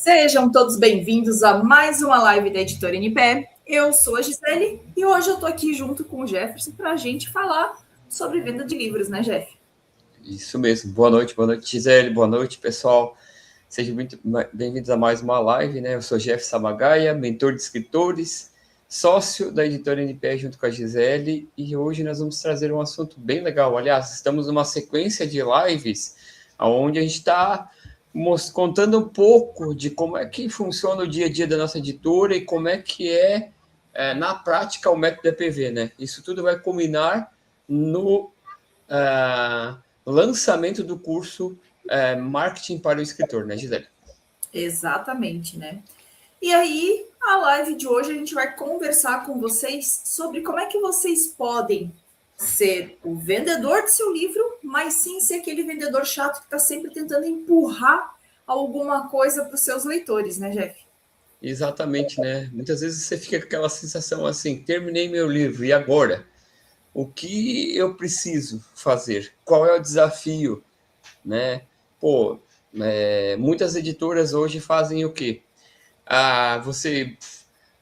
Sejam todos bem-vindos a mais uma live da Editora NPE. Eu sou a Gisele e hoje eu estou aqui junto com o Jefferson para a gente falar sobre venda de livros, né, Jeff? Isso mesmo. Boa noite, Gisele. Boa noite, pessoal. Sejam muito bem-vindos a mais uma live, né? Eu sou Jeff Samagaia, mentor de escritores, sócio da Editora NPE junto com a Gisele, e hoje nós vamos trazer um assunto bem legal. Aliás, estamos numa sequência de lives onde a gente está contando um pouco de como é que funciona o dia a dia da nossa editora e como é que na prática, o método EPV, né? Isso tudo vai culminar no lançamento do curso Marketing para o Escritor, né, Gisele? Exatamente, né? E aí, a live de hoje a gente vai conversar com vocês sobre como é que vocês podem ser o vendedor do seu livro, mas sim ser aquele vendedor chato que está sempre tentando empurrar alguma coisa para os seus leitores, né, Jeff? Exatamente, né? Muitas vezes você fica com aquela sensação assim, terminei meu livro, e agora? O que eu preciso fazer? Qual é o desafio? Né? Muitas editoras hoje fazem o quê? Você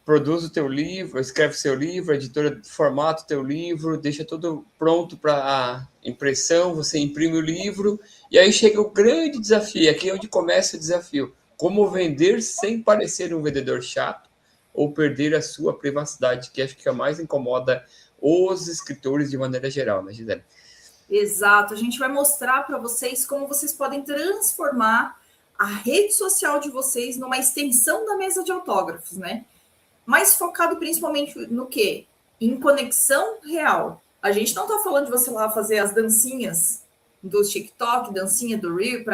produz o teu livro, escreve o seu livro, a editora formata o teu livro, deixa tudo pronto para impressão, você imprime o livro, e aí chega o grande desafio, aqui é onde começa o desafio. Como vender sem parecer um vendedor chato ou perder a sua privacidade, que acho que é mais incomoda os escritores de maneira geral, né, Gisele? Exato, a gente vai mostrar para vocês como vocês podem transformar a rede social de vocês numa extensão da mesa de autógrafos, né? Mas focado principalmente no quê? Em conexão real. A gente não está falando de você lá fazer as dancinhas do TikTok, dancinha do Reel,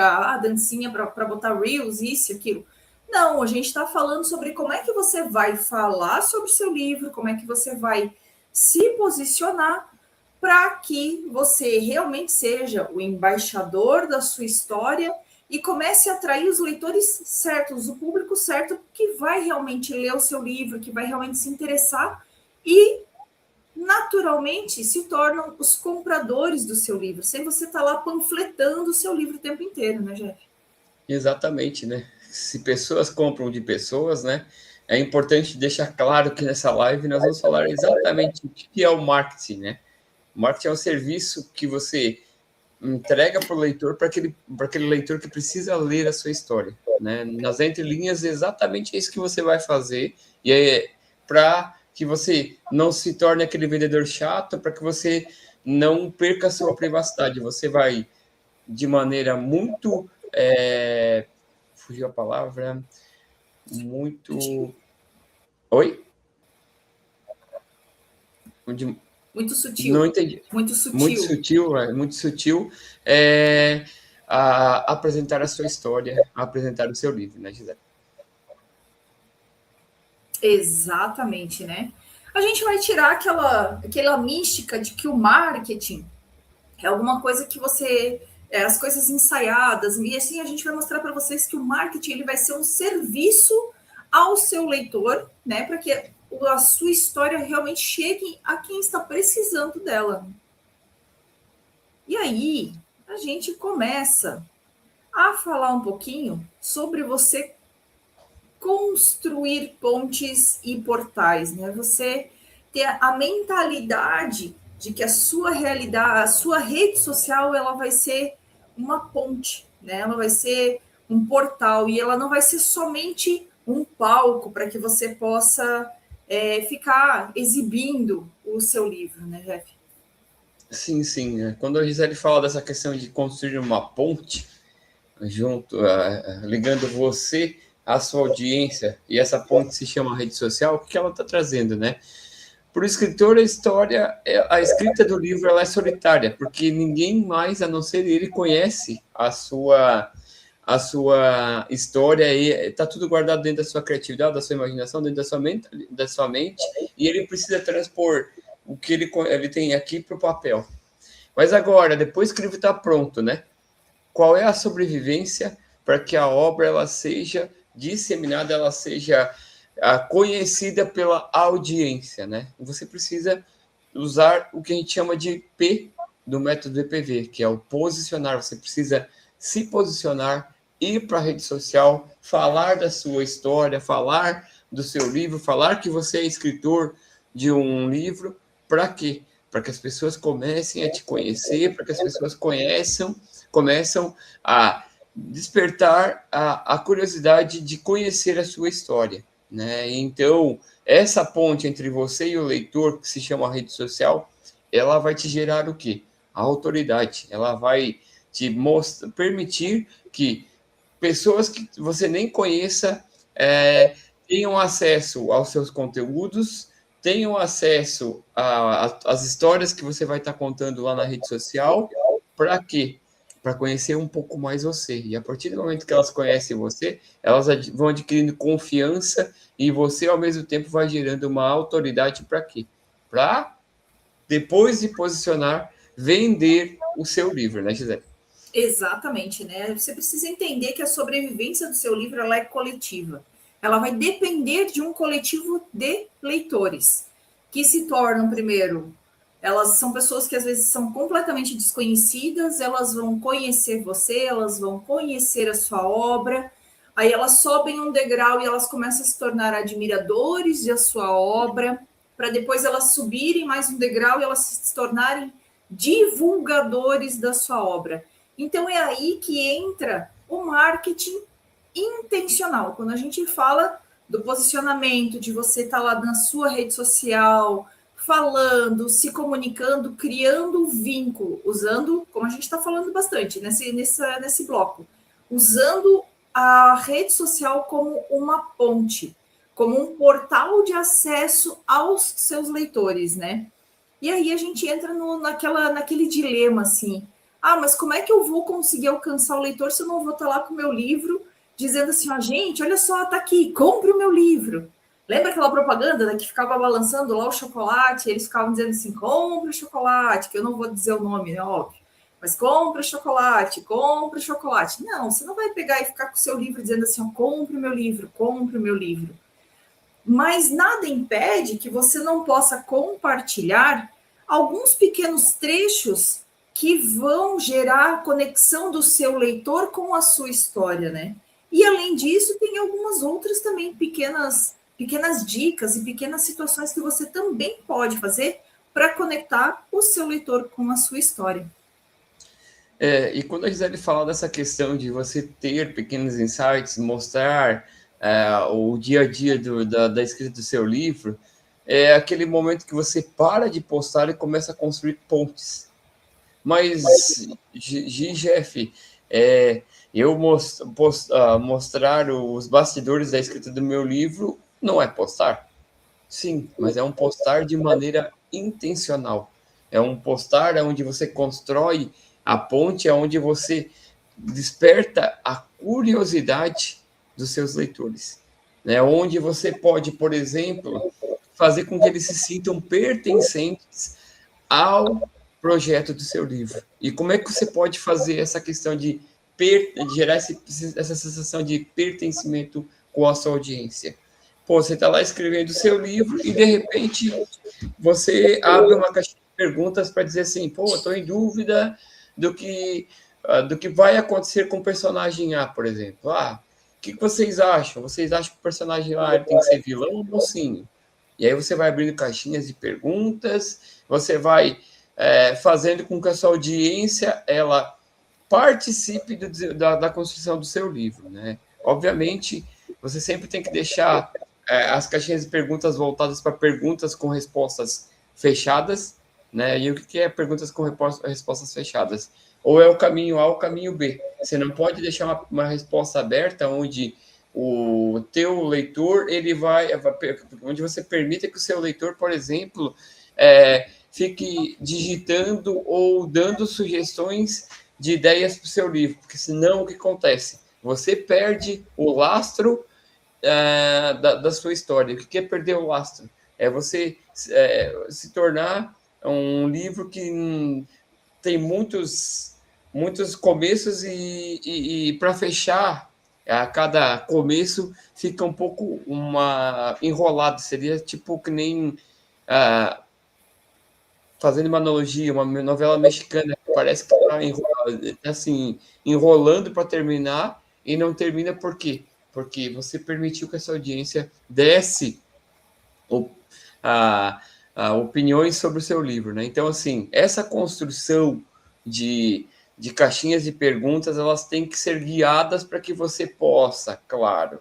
dancinha para botar Reels, isso e aquilo. Não, a gente está falando sobre como é que você vai falar sobre o seu livro, como é que você vai se posicionar para que você realmente seja o embaixador da sua história e comece a atrair os leitores certos, o público certo que vai realmente ler o seu livro, que vai realmente se interessar e naturalmente se tornam os compradores do seu livro, sem você estar lá panfletando o seu livro o tempo inteiro, né, Jeff? Exatamente, né? Se pessoas compram de pessoas, né? É importante deixar claro que nessa live nós vamos falar exatamente o que é o marketing, né? O marketing é um serviço que você entrega para o leitor, para aquele leitor que precisa ler a sua história, né? Nas entrelinhas, é exatamente isso que você vai fazer, e é para que você não se torne aquele vendedor chato, para que você não perca a sua privacidade. Você vai, de maneira muito... fugiu a palavra... Muito... Oi? Muito sutil. Não entendi. Muito sutil. Muito sutil. Apresentar a sua história, apresentar o seu livro, né, Gisele? Exatamente, né? A gente vai tirar aquela mística de que o marketing é alguma coisa que você... as coisas ensaiadas, e assim a gente vai mostrar para vocês que o marketing ele vai ser um serviço ao seu leitor, né? Para que a sua história realmente chegue a quem está precisando dela. E aí, a gente começa a falar um pouquinho sobre você construir pontes e portais, né? Você ter a mentalidade de que a sua realidade, a sua rede social, ela vai ser uma ponte, né? Ela vai ser um portal e ela não vai ser somente um palco para que você possa ficar exibindo o seu livro, né, Jeff? Sim, sim. Quando a Gisele fala dessa questão de construir uma ponte junto, ligando você à sua audiência, e essa ponte se chama rede social, o que ela está trazendo, né? Para o escritor, a escrita do livro ela é solitária, porque ninguém mais, a não ser ele, conhece a sua história, e está tudo guardado dentro da sua criatividade, da sua imaginação, dentro da sua mente, e ele precisa transpor o que ele tem aqui para o papel. Mas agora, depois que o livro está pronto, né? Qual é a sobrevivência para que a obra ela seja disseminada, ela seja conhecida pela audiência, né? Você precisa usar o que a gente chama de P do método EPV, que é o posicionar. Você precisa se posicionar ir para a rede social, falar da sua história, falar do seu livro, falar que você é escritor de um livro. Para quê? Para que as pessoas comecem a te conhecer, para que as pessoas começam a despertar a curiosidade de conhecer a sua história, né? Então, essa ponte entre você e o leitor, que se chama rede social, ela vai te gerar o quê? A autoridade. Ela vai te permitir que pessoas que você nem conheça tenham acesso aos seus conteúdos, tenham acesso às histórias que você vai estar contando lá na rede social. Para quê? Para conhecer um pouco mais você. E a partir do momento que elas conhecem você, elas vão adquirindo confiança e você, ao mesmo tempo, vai gerando uma autoridade para quê? Para, depois de posicionar, vender o seu livro, né, Gisele? Exatamente, né? Você precisa entender que a sobrevivência do seu livro ela é coletiva. Ela vai depender de um coletivo de leitores, que se tornam, primeiro, elas são pessoas que às vezes são completamente desconhecidas, elas vão conhecer você, elas vão conhecer a sua obra, aí elas sobem um degrau e elas começam a se tornar admiradores da sua obra, para depois elas subirem mais um degrau e elas se tornarem divulgadores da sua obra. Então é aí que entra o marketing intencional. Quando a gente fala do posicionamento, de você estar lá na sua rede social, falando, se comunicando, criando vínculo, usando, como a gente está falando bastante nesse bloco, usando a rede social como uma ponte, como um portal de acesso aos seus leitores, né? E aí a gente entra naquele dilema, assim, mas como é que eu vou conseguir alcançar o leitor se eu não vou estar lá com o meu livro dizendo assim, gente, olha só, tá aqui, compre o meu livro. Lembra aquela propaganda que ficava balançando lá o chocolate? Eles ficavam dizendo assim, compre o chocolate, que eu não vou dizer o nome, né, óbvio. Mas compre o chocolate, compre o chocolate. Não, você não vai pegar e ficar com o seu livro dizendo assim, compre o meu livro, compre o meu livro. Mas nada impede que você não possa compartilhar alguns pequenos trechos que vão gerar a conexão do seu leitor com a sua história, né? E além disso, tem algumas outras também pequenas dicas e pequenas situações que você também pode fazer para conectar o seu leitor com a sua história. E quando a Gisele fala dessa questão de você ter pequenos insights, mostrar o dia a dia da escrita do seu livro, é aquele momento que você para de postar e começa a construir pontes. Mas, Jeff, eu mostrar os bastidores da escrita do meu livro não é postar? Sim, mas é um postar de maneira intencional. É um postar onde você constrói a ponte, onde você desperta a curiosidade dos seus leitores, né? Onde você pode, por exemplo, fazer com que eles se sintam pertencentes ao projeto do seu livro. E como é que você pode fazer essa questão de gerar essa sensação de pertencimento com a sua audiência? Pô, você está lá escrevendo o seu livro e, de repente, você abre uma caixinha de perguntas para dizer assim, pô, estou em dúvida do que vai acontecer com o personagem A, por exemplo. O que vocês acham? Vocês acham que o personagem A tem que ser vilão ou mocinho? E aí você vai abrindo caixinhas de perguntas, você vai fazendo com que a sua audiência ela participe da construção do seu livro, né? Obviamente, você sempre tem que deixar as caixinhas de perguntas voltadas para perguntas com respostas fechadas, né? E o que é perguntas com respostas fechadas? Ou é o caminho A ou o caminho B. Você não pode deixar uma resposta aberta onde o teu leitor, onde você permita que o seu leitor, por exemplo, fique digitando ou dando sugestões de ideias para o seu livro, porque senão o que acontece? Você perde o lastro da sua história. O que é perder o lastro? É você se tornar um livro que tem muitos começos e para fechar, a cada começo fica um pouco enrolado. Seria tipo que nem fazendo uma analogia, uma novela mexicana que parece que está assim, enrolando para terminar e não termina por quê? Porque você permitiu que essa audiência desse a, opiniões sobre o seu livro, né? Então, assim, essa construção de caixinhas de perguntas, elas têm que ser guiadas para que você possa, claro,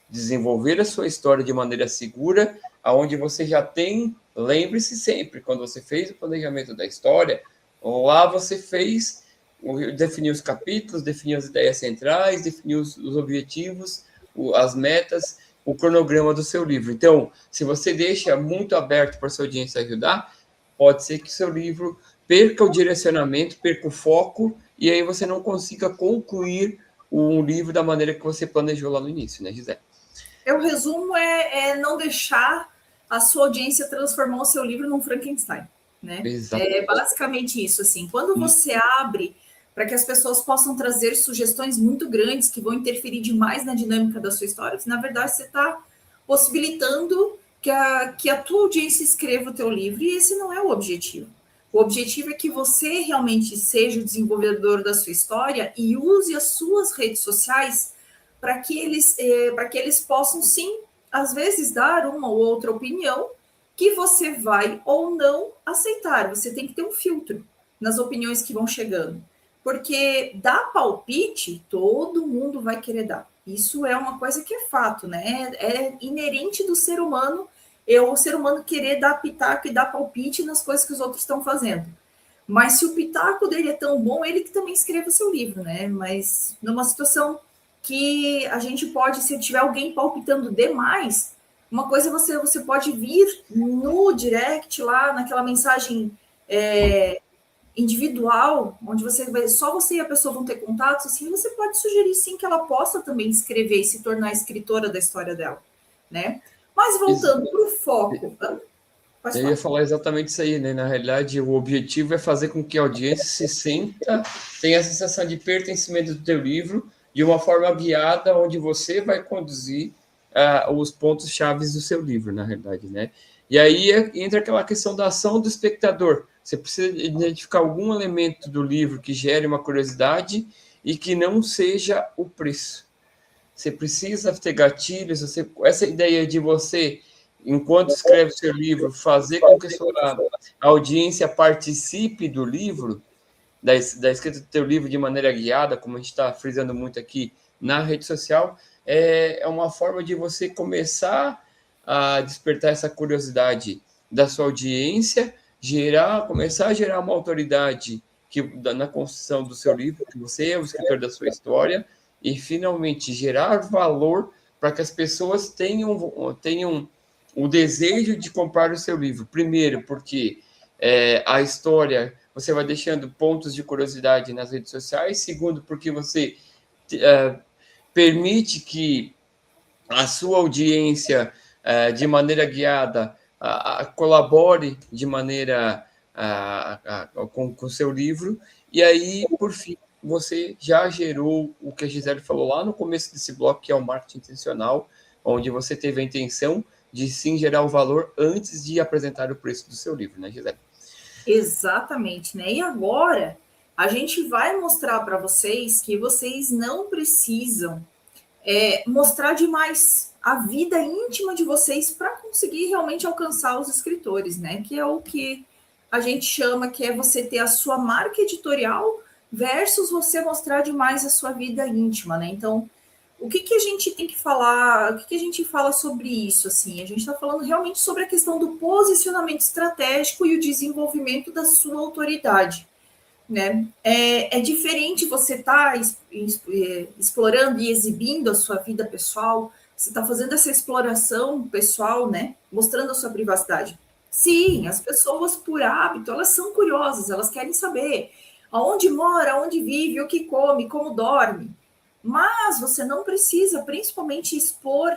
desenvolver a sua história de maneira segura, aonde você já tem, lembre-se sempre, quando você fez o planejamento da história, lá você fez, definiu os capítulos, definiu as ideias centrais, definiu os objetivos, as metas, o cronograma do seu livro. Então, se você deixa muito aberto para a sua audiência ajudar, pode ser que o seu livro perca o direcionamento, perca o foco, e aí você não consiga concluir um livro da maneira que você planejou lá no início, né, Gisele? O resumo é não deixar a sua audiência transformar o seu livro num Frankenstein, né? Exatamente. É basicamente isso, assim. Quando você abre para que as pessoas possam trazer sugestões muito grandes que vão interferir demais na dinâmica da sua história, na verdade você está possibilitando que a tua audiência escreva o teu livro, e esse não é o objetivo. O objetivo é que você realmente seja o desenvolvedor da sua história e use as suas redes sociais para que eles possam, sim, às vezes, dar uma ou outra opinião que você vai ou não aceitar. Você tem que ter um filtro nas opiniões que vão chegando. Porque dar palpite, todo mundo vai querer dar. Isso é uma coisa que é fato, né? É inerente do ser humano, o ser humano querer dar pitaco e dar palpite nas coisas que os outros estão fazendo. Mas se o pitaco dele é tão bom, ele que também escreva seu livro, né? Mas numa situação que a gente pode, se tiver alguém palpitando demais, uma coisa você pode vir no direct lá, naquela mensagem individual, onde só você e a pessoa vão ter contatos, assim, você pode sugerir sim que ela possa também escrever e se tornar escritora da história dela, né? Mas voltando para o foco. Eu ia falar exatamente isso aí, né? Na realidade, o objetivo é fazer com que a audiência se sinta, tenha a sensação de pertencimento do teu livro, de uma forma guiada, onde você vai conduzir os pontos chaves do seu livro, na realidade, né? E aí entra aquela questão da ação do espectador. Você precisa identificar algum elemento do livro que gere uma curiosidade e que não seja o preço. Você precisa ter gatilhos, essa ideia de você, enquanto escreve seu livro, fazer com que a sua audiência participe do livro, da escrita do teu livro de maneira guiada, como a gente está frisando muito aqui na rede social, é uma forma de você começar a despertar essa curiosidade da sua audiência, começar a gerar uma autoridade na construção do seu livro, que você é o escritor da sua história, e finalmente gerar valor para que as pessoas tenham o desejo de comprar o seu livro. Primeiro, porque a história, você vai deixando pontos de curiosidade nas redes sociais. Segundo, porque você permite que a sua audiência, de maneira guiada, colabore de maneira com o seu livro. E aí, por fim, você já gerou o que a Gisele falou lá no começo desse bloco, que é o marketing intencional, onde você teve a intenção de sim gerar o valor antes de apresentar o preço do seu livro, né, Gisele? Exatamente, né? E agora a gente vai mostrar para vocês que vocês não precisam mostrar demais a vida íntima de vocês para conseguir realmente alcançar os escritores, né? Que é o que a gente chama, que é você ter a sua marca editorial versus você mostrar demais a sua vida íntima, né? Então, o que a gente tem que falar, o que a gente fala sobre isso, assim? A gente está falando realmente sobre a questão do posicionamento estratégico e o desenvolvimento da sua autoridade, né? É diferente você estar explorando e exibindo a sua vida pessoal, você está fazendo essa exploração pessoal, né? Mostrando a sua privacidade. Sim, as pessoas, por hábito, elas são curiosas, elas querem saber aonde mora, aonde vive, o que come, como dorme. Mas você não precisa, principalmente, expor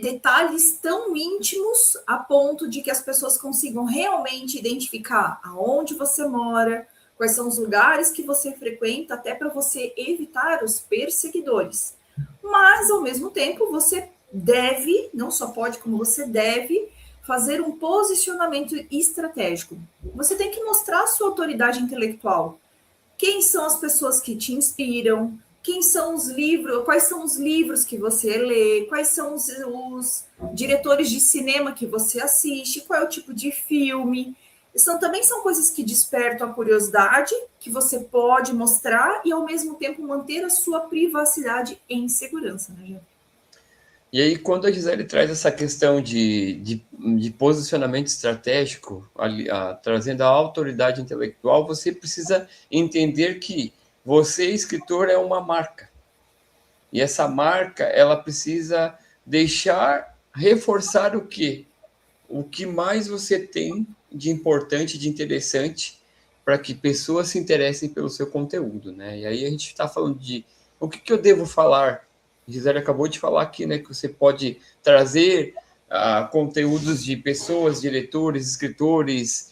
detalhes tão íntimos a ponto de que as pessoas consigam realmente identificar aonde você mora, quais são os lugares que você frequenta, até para você evitar os perseguidores. Mas, ao mesmo tempo, você deve, não só pode, como você deve, fazer um posicionamento estratégico. Você tem que mostrar a sua autoridade intelectual. Quem são as pessoas que te inspiram? quem são os livros, quais são os livros que você lê, quais são os diretores de cinema que você assiste, qual é o tipo de filme. Também são coisas que despertam a curiosidade, que você pode mostrar e, ao mesmo tempo, manter a sua privacidade em segurança, né, gente? E aí, quando a Gisele traz essa questão de posicionamento estratégico, trazendo a autoridade intelectual, você precisa entender que você, escritor, é uma marca. E essa marca, ela precisa reforçar o quê? O que mais você tem de importante, de interessante, para que pessoas se interessem pelo seu conteúdo, né? E aí a gente está falando de o que eu devo falar. A Gisele acabou de falar aqui, né, que você pode trazer conteúdos de pessoas, diretores, escritores,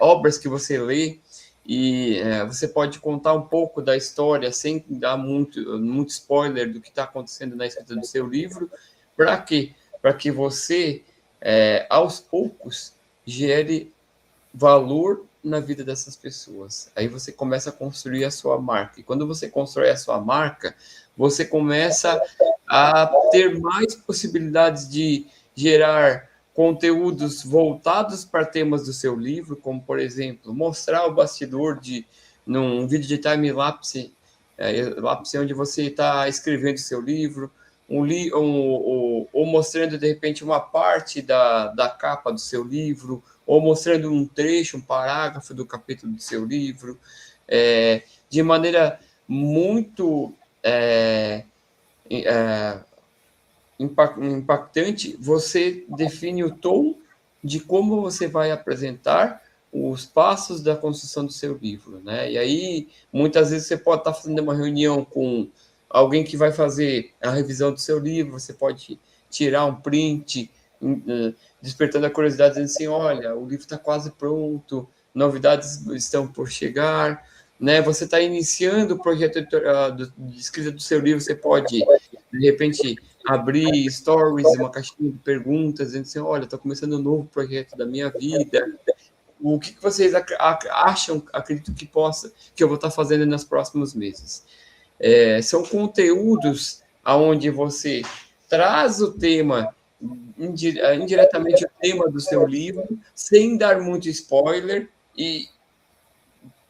obras que você lê, e você pode contar um pouco da história sem dar muito spoiler do que está acontecendo na escrita do seu livro. Para quê? Para que você, aos poucos, gere valor na vida dessas pessoas. Aí você começa a construir a sua marca. E quando você constrói a sua marca, você começa a ter mais possibilidades de gerar conteúdos voltados para temas do seu livro, como, por exemplo, mostrar o bastidor num vídeo de time-lapse, lapse onde você está escrevendo o seu livro, ou mostrando, de repente, uma parte da capa do seu livro, ou mostrando um trecho, um parágrafo do capítulo do seu livro, de maneira muito impactante. Você define o tom de como você vai apresentar os passos da construção do seu livro, né? E aí, muitas vezes, você pode estar fazendo uma reunião com alguém que vai fazer a revisão do seu livro, você pode tirar um print, despertando a curiosidade, dizendo assim, olha, o livro está quase pronto, novidades estão por chegar, né? Você está iniciando o projeto de escrita do seu livro, você pode, de repente, abrir stories, uma caixinha de perguntas, dizendo assim, olha, estou começando um novo projeto da minha vida, o que vocês acham, acredito que eu vou estar fazendo nos próximos meses. São conteúdos onde você traz o tema, indiretamente o tema do seu livro, sem dar muito spoiler e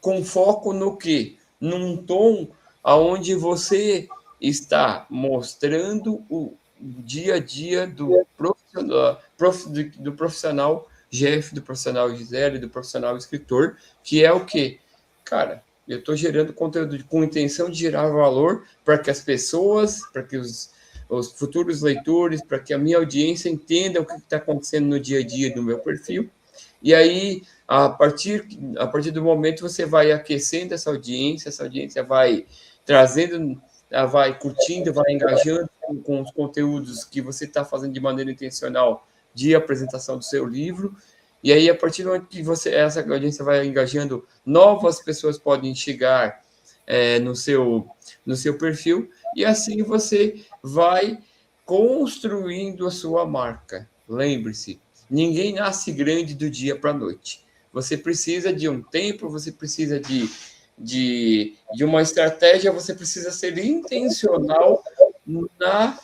com foco no quê? Num tom onde você está mostrando o dia a dia do profissional Jeff, do profissional Gisele, do profissional escritor, que é o quê? Cara, eu estou gerando conteúdo com intenção de gerar valor para que as pessoas, para que os futuros leitores, para que a minha audiência entenda o que está acontecendo no dia a dia do meu perfil. E aí, a partir do momento, você vai aquecendo essa audiência vai trazendo, vai curtindo, vai engajando com os conteúdos que você está fazendo de maneira intencional de apresentação do seu livro. E aí, a partir do momento que essa audiência vai engajando, novas pessoas podem chegar no seu perfil, e assim você vai construindo a sua marca. Lembre-se, ninguém nasce grande do dia para a noite. Você precisa de um tempo, você precisa de uma estratégia, você precisa ser intencional na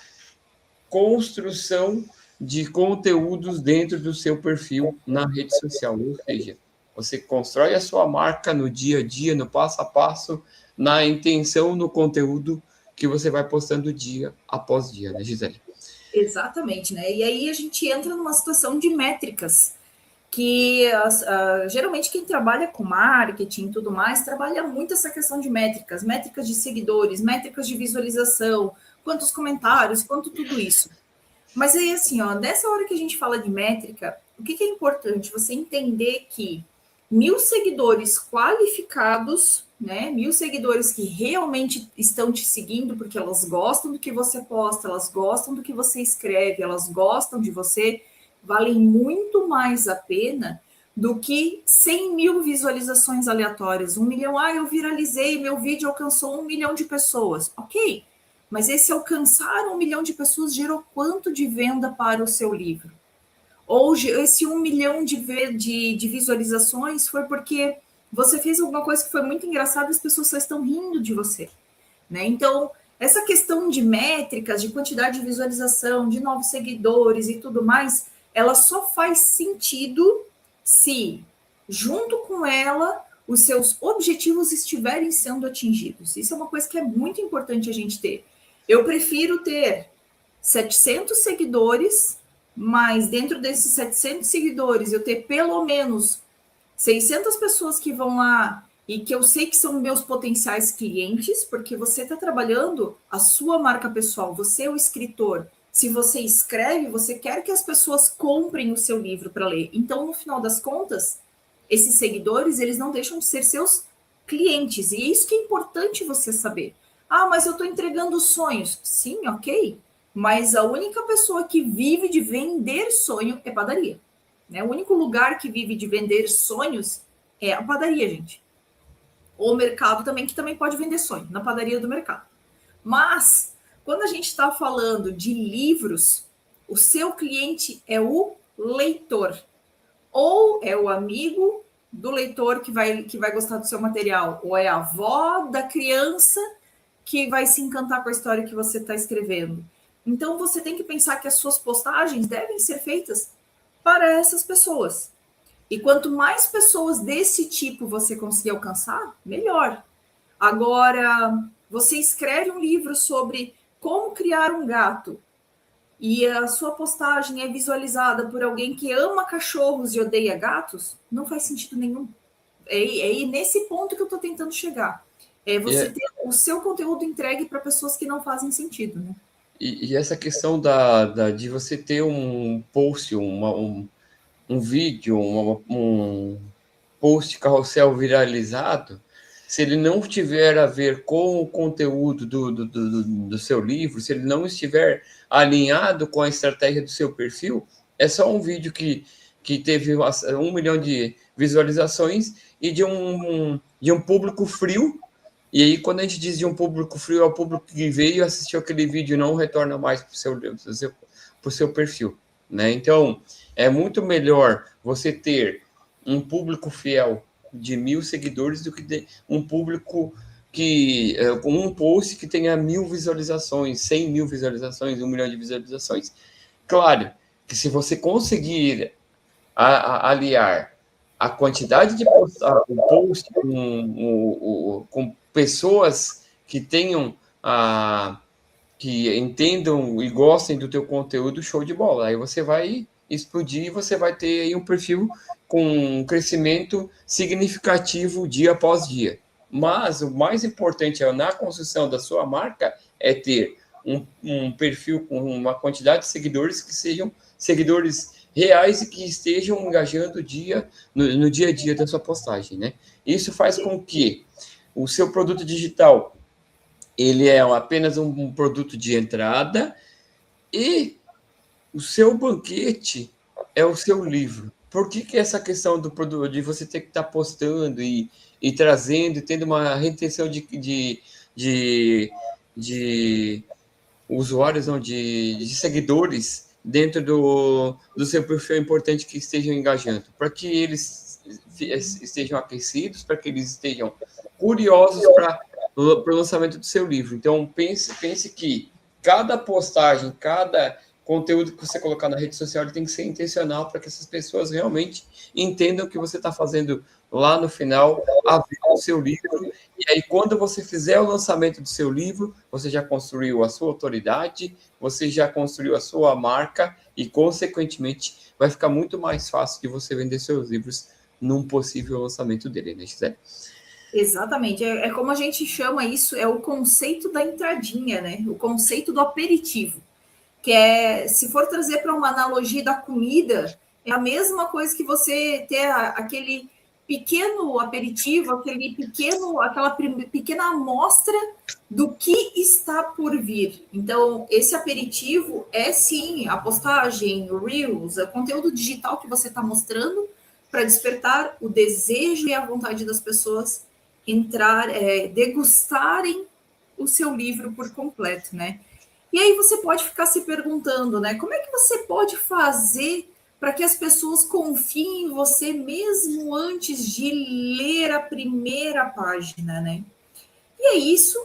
construção de conteúdos dentro do seu perfil na rede social. Ou seja, você constrói a sua marca no dia a dia, no passo a passo, na intenção, no conteúdo que você vai postando dia após dia, né, Gisele? Exatamente, né? E aí a gente entra numa situação de métricas, que geralmente quem trabalha com marketing e tudo mais, trabalha muito essa questão de métricas de seguidores, métricas de visualização, quantos comentários, quanto tudo isso. Mas aí, assim, nessa hora que a gente fala de métrica, o que é importante? Você entender que 1.000 seguidores qualificados, né? 1.000 seguidores que realmente estão te seguindo porque elas gostam do que você posta, elas gostam do que você escreve, elas gostam de você, valem muito mais a pena do que 100.000 visualizações aleatórias. 1 milhão, eu viralizei, meu vídeo alcançou 1 milhão de pessoas. Ok, mas esse alcançar 1 milhão de pessoas gerou quanto de venda para o seu livro? Ou esse 1 milhão de visualizações foi porque você fez alguma coisa que foi muito engraçada e as pessoas só estão rindo de você. né? Então, essa questão de métricas, de quantidade de visualização, de novos seguidores e tudo mais, ela só faz sentido se, junto com ela, os seus objetivos estiverem sendo atingidos. Isso é uma coisa que é muito importante a gente ter. Eu prefiro ter 700 seguidores, mas dentro desses 700 seguidores eu ter pelo menos 600 pessoas que vão lá e que eu sei que são meus potenciais clientes, porque você está trabalhando a sua marca pessoal, você é o escritor. Se você escreve, você quer que as pessoas comprem o seu livro para ler. Então, no final das contas, esses seguidores, eles não deixam de ser seus clientes. E é isso que é importante você saber. Ah, mas eu estou entregando sonhos. Sim, ok. Mas a única pessoa que vive de vender sonho é padaria. Né? O único lugar que vive de vender sonhos é a padaria, gente. Ou o mercado também, que também pode vender sonho, na padaria do mercado. Mas, quando a gente está falando de livros, o seu cliente é o leitor. Ou é o amigo do leitor que vai gostar do seu material, ou é a avó da criança que vai se encantar com a história que você está escrevendo. Então, você tem que pensar que as suas postagens devem ser feitas para essas pessoas. E quanto mais pessoas desse tipo você conseguir alcançar, melhor. Agora, você escreve um livro sobre como criar um gato e a sua postagem é visualizada por alguém que ama cachorros e odeia gatos, não faz sentido nenhum. É nesse ponto que eu estou tentando chegar. É você ter o seu conteúdo entregue para pessoas que não fazem sentido, né? E essa questão de você ter um post, um vídeo, um post carrossel viralizado, se ele não tiver a ver com o conteúdo do seu livro, se ele não estiver alinhado com a estratégia do seu perfil, é só um vídeo que teve 1 milhão de visualizações e de um público frio. E aí, quando a gente diz de um público frio, é o público que veio, assistiu aquele vídeo e não retorna mais para o seu perfil, né? Então, é muito melhor você ter um público fiel de 1.000 seguidores do que um público com um post que tenha 1.000 visualizações, 100.000 visualizações, 1 milhão de visualizações. Claro que se você conseguir aliar a quantidade de post com pessoas que tenham que entendam e gostem do teu conteúdo, show de bola. Aí você vai explodir e você vai ter aí um perfil com um crescimento significativo dia após dia. Mas o mais importante na construção da sua marca é ter um perfil com uma quantidade de seguidores que sejam seguidores reais e que estejam engajando no dia a dia da sua postagem, né? Isso faz com que o seu produto digital ele é apenas um produto de entrada e o seu banquete é o seu livro. Por que essa questão do produto, de você ter que estar postando e trazendo, tendo uma retenção de usuários, não, de seguidores dentro do seu perfil é importante que estejam engajando, para que eles estejam aquecidos, para que eles estejam curiosos para o lançamento do seu livro. Então, pense que cada postagem, cada conteúdo que você colocar na rede social ele tem que ser intencional para que essas pessoas realmente entendam o que você está fazendo lá no final, a ver o seu livro. E aí, quando você fizer o lançamento do seu livro, você já construiu a sua autoridade, você já construiu a sua marca e, consequentemente, vai ficar muito mais fácil de você vender seus livros num possível lançamento dele, né, Gisele? Exatamente. É como a gente chama isso, é o conceito da entradinha, né? O conceito do aperitivo. Que é, se for trazer para uma analogia da comida, é a mesma coisa que você ter aquele pequeno aperitivo, aquela pequena amostra do que está por vir. Então, esse aperitivo é sim a postagem, o Reels, o conteúdo digital que você está mostrando para despertar o desejo e a vontade das pessoas degustarem o seu livro por completo, né? E aí você pode ficar se perguntando, né? Como é que você pode fazer para que as pessoas confiem em você mesmo antes de ler a primeira página, né? E é isso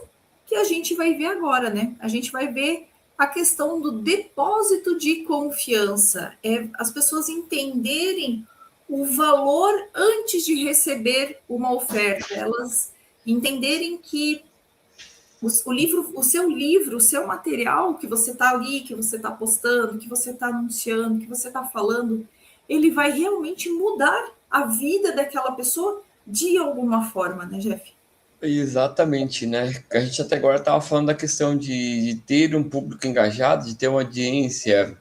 que a gente vai ver agora, né? A gente vai ver a questão do depósito de confiança, as pessoas entenderem o valor antes de receber uma oferta, elas entenderem que o seu livro, o seu material que você está ali, que você está postando, que você está anunciando, que você está falando, ele vai realmente mudar a vida daquela pessoa de alguma forma, né, Jeff? Exatamente, né? A gente até agora estava falando da questão de ter um público engajado, de ter uma audiência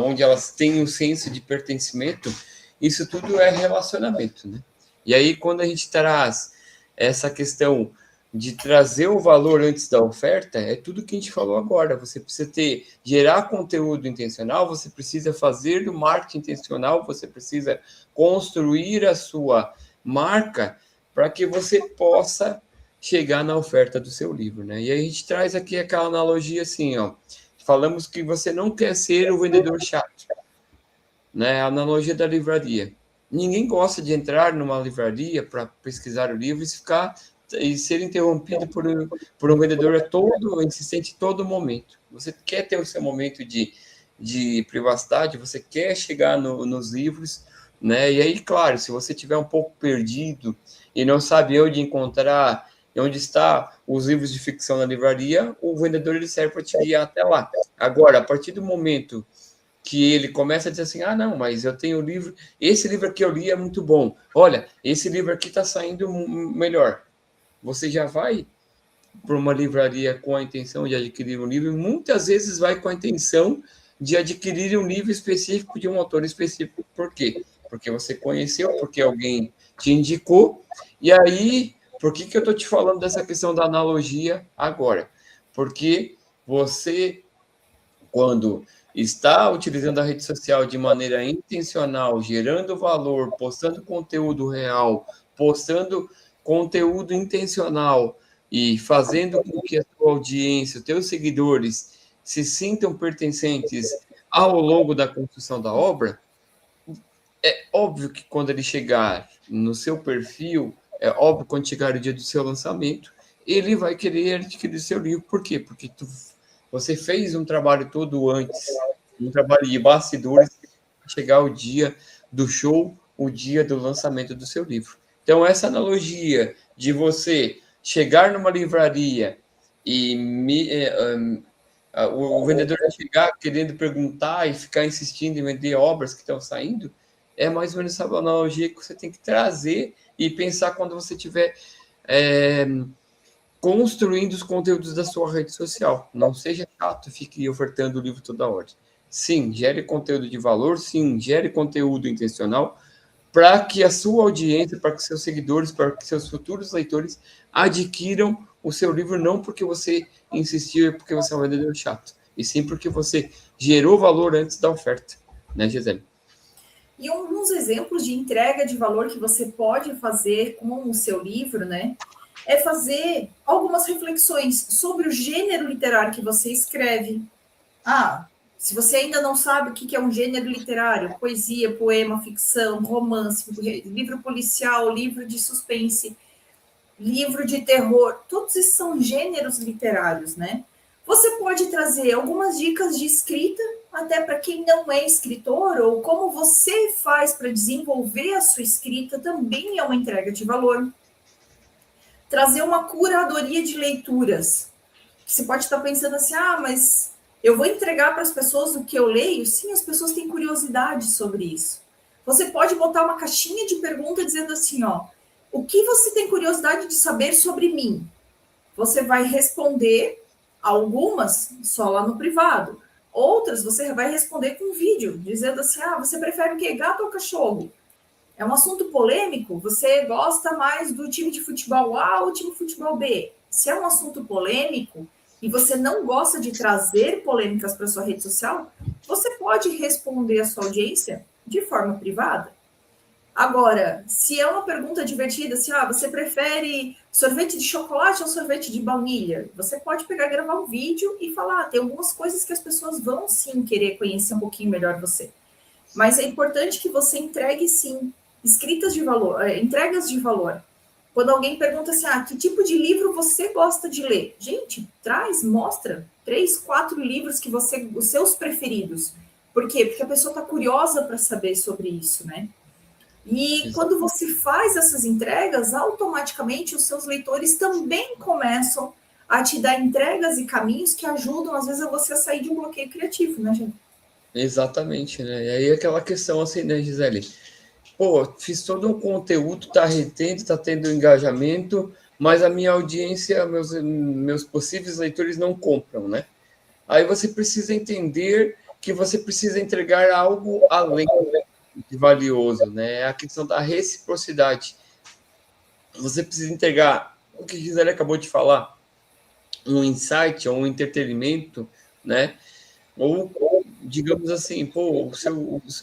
onde elas têm um senso de pertencimento. Isso tudo é relacionamento, né? E aí, quando a gente traz essa questão de trazer o valor antes da oferta, é tudo que a gente falou agora. Você precisa gerar conteúdo intencional, você precisa fazer o marketing intencional, você precisa construir a sua marca para que você possa chegar na oferta do seu livro, né? E aí a gente traz aqui aquela analogia assim, ó. Falamos que você não quer ser o vendedor chato, né? A analogia da livraria. Ninguém gosta de entrar numa livraria para pesquisar o livro e ser interrompido por um vendedor insistente todo momento. Você quer ter o seu momento de privacidade, você quer chegar nos livros, né? E aí, claro, se você tiver um pouco perdido e não sabe onde encontrar, onde está os livros de ficção na livraria, o vendedor ele serve para te guiar até lá. Agora, a partir do momento que ele começa a dizer assim, não, mas eu tenho livro, esse livro aqui eu li é muito bom, olha, esse livro aqui está saindo melhor. Você já vai para uma livraria com a intenção de adquirir um livro, e muitas vezes vai com a intenção de adquirir um livro específico de um autor específico. Por quê? Porque você conheceu, porque alguém te indicou, e aí, por que eu estou te falando dessa questão da analogia agora? Porque você, quando está utilizando a rede social de maneira intencional, gerando valor, postando conteúdo real, postando conteúdo intencional e fazendo com que a sua audiência, os teus seguidores se sintam pertencentes ao longo da construção da obra, é óbvio que quando ele chegar no seu perfil, é óbvio quando chegar o dia do seu lançamento, ele vai querer adquirir seu livro. Por quê? Porque você fez um trabalho todo antes, um trabalho de bastidores, para chegar o dia do show, o dia do lançamento do seu livro. Então, essa analogia de você chegar numa livraria e o vendedor chegar querendo perguntar e ficar insistindo em vender obras que estão saindo, é mais ou menos essa analogia que você tem que trazer e pensar quando você estiver construindo os conteúdos da sua rede social. Não seja chato, fique ofertando o livro toda hora. Sim, gere conteúdo de valor, sim, gere conteúdo intencional, para que a sua audiência, para que seus seguidores, para que seus futuros leitores adquiram o seu livro, não porque você insistiu e porque você é um vendedor chato, e sim porque você gerou valor antes da oferta, né, Gisele? E alguns exemplos de entrega de valor que você pode fazer com o seu livro, né? É fazer algumas reflexões sobre o gênero literário que você escreve. Se você ainda não sabe o que é um gênero literário, poesia, poema, ficção, romance, livro policial, livro de suspense, livro de terror, todos esses são gêneros literários, né? Você pode trazer algumas dicas de escrita, até para quem não é escritor, ou como você faz para desenvolver a sua escrita, também é uma entrega de valor. Trazer uma curadoria de leituras. Você pode estar pensando assim, mas eu vou entregar para as pessoas o que eu leio? Sim, as pessoas têm curiosidade sobre isso. Você pode botar uma caixinha de pergunta dizendo assim, o que você tem curiosidade de saber sobre mim? Você vai responder algumas só lá no privado. Outras você vai responder com vídeo, dizendo assim, você prefere o quê? Gato ou cachorro? É um assunto polêmico? Você gosta mais do time de futebol A ou time de futebol B? Se é um assunto polêmico e você não gosta de trazer polêmicas para sua rede social, você pode responder a sua audiência de forma privada. Agora, se é uma pergunta divertida, assim, você prefere sorvete de chocolate ou sorvete de baunilha? Você pode pegar e gravar um vídeo e falar, tem algumas coisas que as pessoas vão sim querer conhecer um pouquinho melhor você. Mas é importante que você entregue sim entregas de valor. Quando alguém pergunta assim, que tipo de livro você gosta de ler? Gente, mostra 3, 4 livros que os seus preferidos. Por quê? Porque a pessoa está curiosa para saber sobre isso, né? E quando você faz essas entregas, automaticamente os seus leitores também começam a te dar entregas e caminhos que ajudam, às vezes, a você a sair de um bloqueio criativo, né, gente? Exatamente, né? E aí aquela questão assim, né, Gisele? Pô, fiz todo um conteúdo, tá retendo, tá tendo engajamento, mas a minha audiência, meus possíveis leitores não compram, né? Aí você precisa entender que você precisa entregar algo além de valioso, né? A questão da reciprocidade. Você precisa entregar o que a Gisele acabou de falar, um insight ou um entretenimento, né? Ou, digamos assim, pô,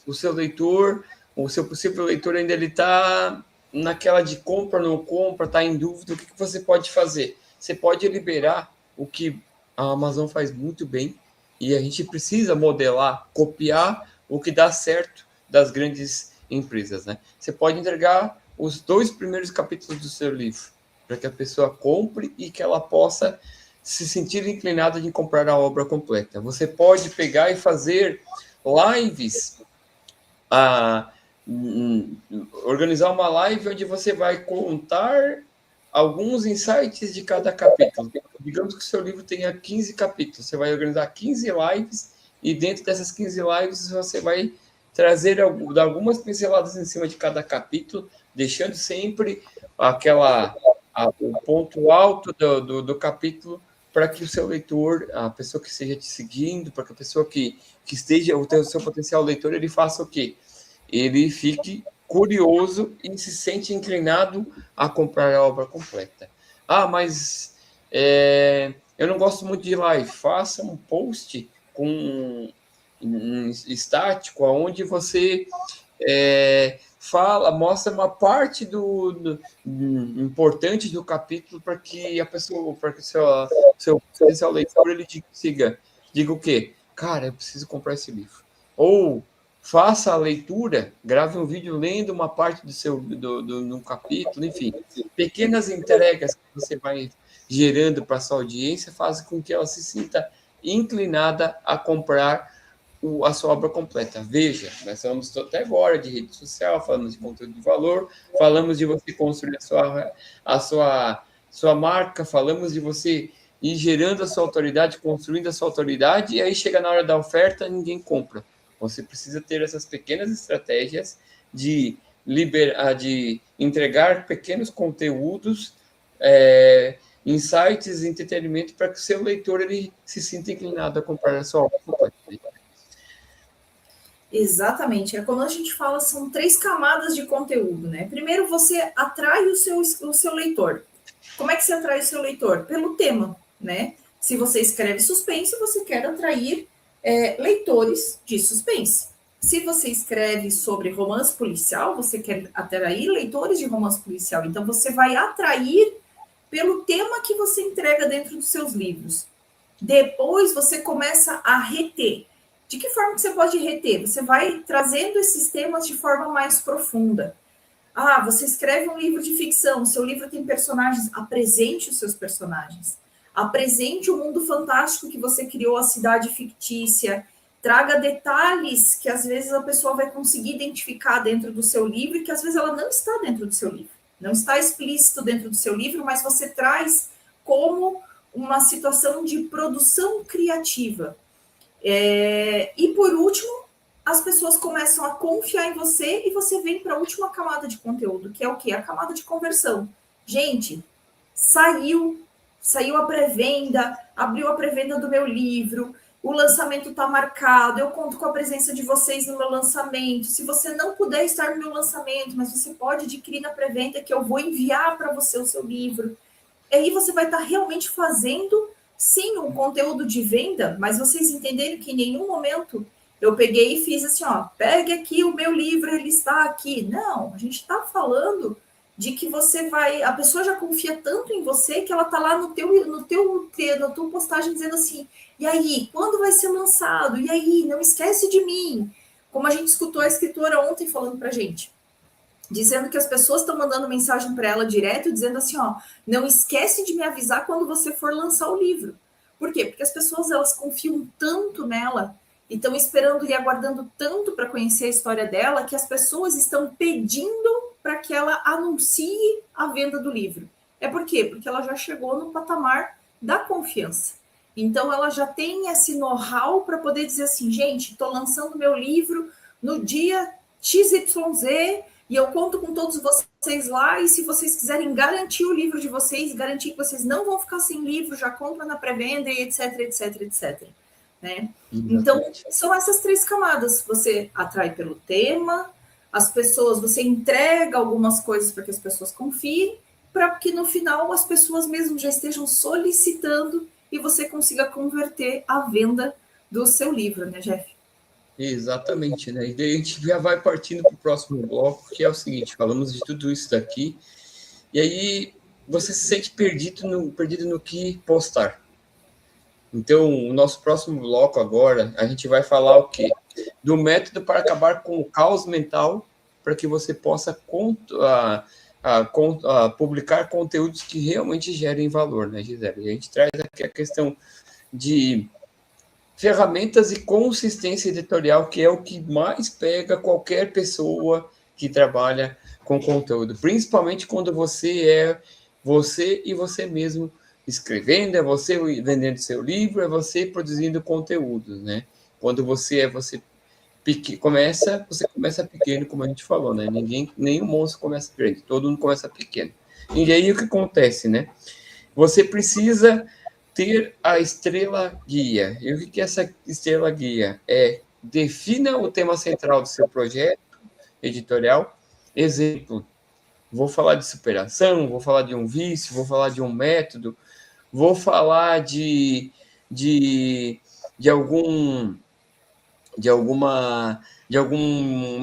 o seu leitor, o seu possível leitor ainda ele está naquela de compra ou não compra, está em dúvida, o que você pode fazer? Você pode liberar o que a Amazon faz muito bem e a gente precisa modelar, copiar o que dá certo das grandes empresas, né? Você pode entregar os 2 primeiros capítulos do seu livro para que a pessoa compre e que ela possa se sentir inclinada de comprar a obra completa. Você pode pegar e fazer lives, organizar uma live onde você vai contar alguns insights de cada capítulo. Digamos que o seu livro tenha 15 capítulos, você vai organizar 15 lives e dentro dessas 15 lives você vai trazer algumas pinceladas em cima de cada capítulo, deixando sempre o ponto alto do capítulo para que o seu leitor, a pessoa que esteja te seguindo, para que a pessoa que esteja, o seu potencial leitor, ele faça o quê? Ele fique curioso e se sente inclinado a comprar a obra completa. Mas eu não gosto muito de live. Faça um post com um estático, onde você mostra uma parte importante do capítulo para que a pessoa, para que o seu leitor ele diga o quê? Cara, eu preciso comprar esse livro. Ou faça a leitura, grave um vídeo lendo uma parte do capítulo, enfim. Pequenas entregas que você vai gerando para a sua audiência fazem com que ela se sinta inclinada a comprar a sua obra completa. Veja, nós falamos até agora de rede social, falamos de conteúdo de valor, falamos de você construir a sua marca, falamos de você ir gerando a sua autoridade, construindo a sua autoridade, e aí chega na hora da oferta, ninguém compra. Você precisa ter essas pequenas estratégias de entregar pequenos conteúdos, insights, entretenimento, para que o seu leitor ele se sinta inclinado a comprar a sua obra completa. Exatamente. Quando a gente fala, são 3 camadas de conteúdo, né? Primeiro, você atrai o seu leitor. Como é que você atrai o seu leitor? Pelo tema, né? Se você escreve suspense, você quer atrair leitores de suspense. Se você escreve sobre romance policial, você quer atrair leitores de romance policial. Então, você vai atrair pelo tema que você entrega dentro dos seus livros. Depois, você começa a reter. De que forma que você pode reter? Você vai trazendo esses temas de forma mais profunda. Você escreve um livro de ficção, seu livro tem personagens, apresente os seus personagens. Apresente o mundo fantástico que você criou, a cidade fictícia. Traga detalhes que às vezes a pessoa vai conseguir identificar dentro do seu livro e que às vezes ela não está dentro do seu livro. Não está explícito dentro do seu livro, mas você traz como uma situação de produção criativa. E por último, as pessoas começam a confiar em você e você vem para a última camada de conteúdo, que é o quê? A camada de conversão. Gente, saiu a pré-venda, abriu a pré-venda do meu livro, o lançamento está marcado, eu conto com a presença de vocês no meu lançamento. Se você não puder estar no meu lançamento, mas você pode adquirir na pré-venda, que eu vou enviar para você o seu livro. E aí você vai estar realmente fazendo, sim, um conteúdo de venda, mas vocês entenderam que em nenhum momento eu peguei e fiz assim, pegue aqui o meu livro, ele está aqui. Não, a gente está falando de que a pessoa já confia tanto em você que ela está lá na tua postagem dizendo assim, e aí, quando vai ser lançado? E aí, não esquece de mim. Como a gente escutou a escritora ontem falando pra gente. dizendo que as pessoas estão mandando mensagem para ela direto, dizendo assim, ó, não esquece de me avisar quando você for lançar o livro. Por quê? Porque as pessoas, elas confiam tanto nela e estão esperando e aguardando tanto para conhecer a história dela, que as pessoas estão pedindo para que ela anuncie a venda do livro. É por quê? Porque ela já chegou no patamar da confiança. Então, ela já tem esse know-how para poder dizer assim, gente, estou lançando meu livro no dia XYZ, e eu conto com todos vocês lá, e se vocês quiserem garantir o livro de vocês, garantir que vocês não vão ficar sem livro, já compra na pré-venda, e etc, etc, etc. Né? Então, são essas 3 camadas. Você atrai pelo tema, as pessoas, você entrega algumas coisas para que as pessoas confiem, para que no final as pessoas mesmo já estejam solicitando e você consiga converter a venda do seu livro, né, Jeff? Exatamente, né? E daí a gente já vai partindo para o próximo bloco, que é o seguinte: falamos de tudo isso daqui, e aí você se sente perdido no que postar. Então, o nosso próximo bloco agora, a gente vai falar o quê? Do método para acabar com o caos mental, para que você possa publicar conteúdos que realmente gerem valor, né, Gisele? E a gente traz aqui a questão de ferramentas e consistência editorial, que é o que mais pega qualquer pessoa que trabalha com conteúdo, principalmente quando você é você e você mesmo escrevendo, é você vendendo seu livro, é você produzindo conteúdo, né? Quando você você começa pequeno, como a gente falou, né? Nenhum monstro começa grande, todo mundo começa pequeno. E aí o que acontece, né? Você precisa ter a estrela guia. E o que é essa estrela guia? Defina o tema central do seu projeto editorial. Exemplo, vou falar de superação, vou falar de um vício, vou falar de um método, vou falar de alguma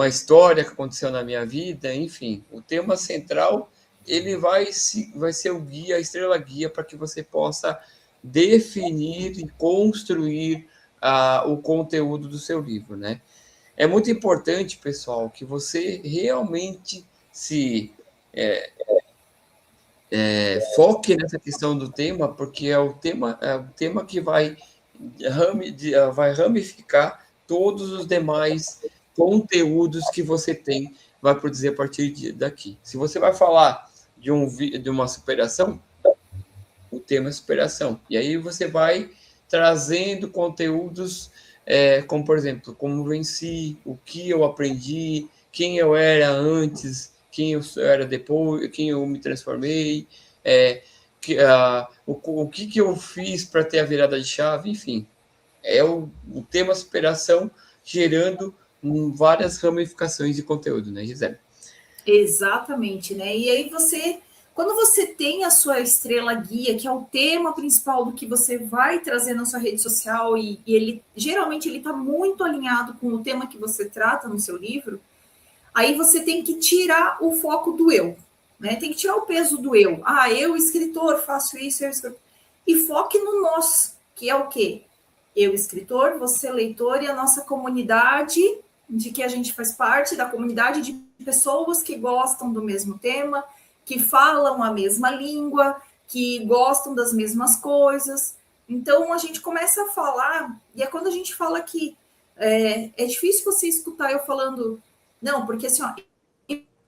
história que aconteceu na minha vida, enfim. O tema central, ele vai ser o guia, a estrela guia, para que você possa definir e construir o conteúdo do seu livro, né? É muito importante, pessoal, que você realmente se foque nessa questão do tema, porque é o tema que vai ramificar todos os demais conteúdos que você vai produzir a partir daqui. Se você vai falar de uma superação, o tema é superação. E aí você vai trazendo conteúdos, como, por exemplo, como venci, o que eu aprendi, quem eu era antes, quem eu era depois, quem eu me transformei, o que eu fiz para ter a virada de chave, enfim. É o tema superação gerando várias ramificações de conteúdo, né, Gisele? Exatamente, né? E aí quando você tem a sua estrela guia, que é o tema principal do que você vai trazer na sua rede social, e ele geralmente ele está muito alinhado com o tema que você trata no seu livro, aí você tem que tirar o foco do eu, né? Tem que tirar o peso do eu. Ah, eu, escritor, faço isso, eu, escritor. E foque no nós, que é o quê? Eu, escritor, você, leitor, e a nossa comunidade, de que a gente faz parte da comunidade de pessoas que gostam do mesmo tema, que falam a mesma língua, que gostam das mesmas coisas. Então, a gente começa a falar, e é quando a gente fala que é difícil você escutar eu falando, não, porque assim, ó,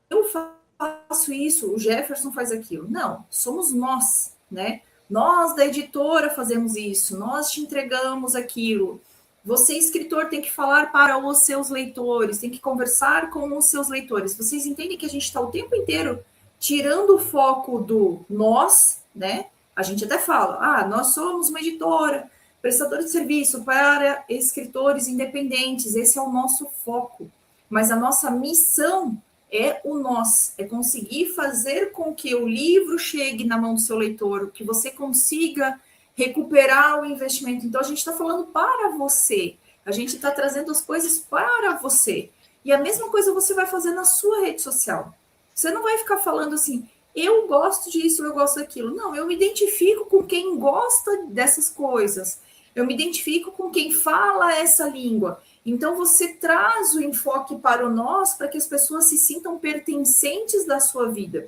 eu faço isso, o Jefferson faz aquilo. Não, somos nós, né? Nós da editora fazemos isso, nós te entregamos aquilo. Você, escritor, tem que falar para os seus leitores, tem que conversar com os seus leitores. Vocês entendem que a gente está o tempo inteiro tirando o foco do nós, né? A gente até fala, nós somos uma editora, prestadora de serviço para escritores independentes, esse é o nosso foco. Mas a nossa missão é o nós, é conseguir fazer com que o livro chegue na mão do seu leitor, que você consiga recuperar o investimento. Então, a gente está falando para você, a gente está trazendo as coisas para você. E a mesma coisa você vai fazer na sua rede social. Você não vai ficar falando assim, eu gosto disso, eu gosto daquilo. Não, eu me identifico com quem gosta dessas coisas. Eu me identifico com quem fala essa língua. Então, você traz o enfoque para o nós para que as pessoas se sintam pertencentes da sua vida.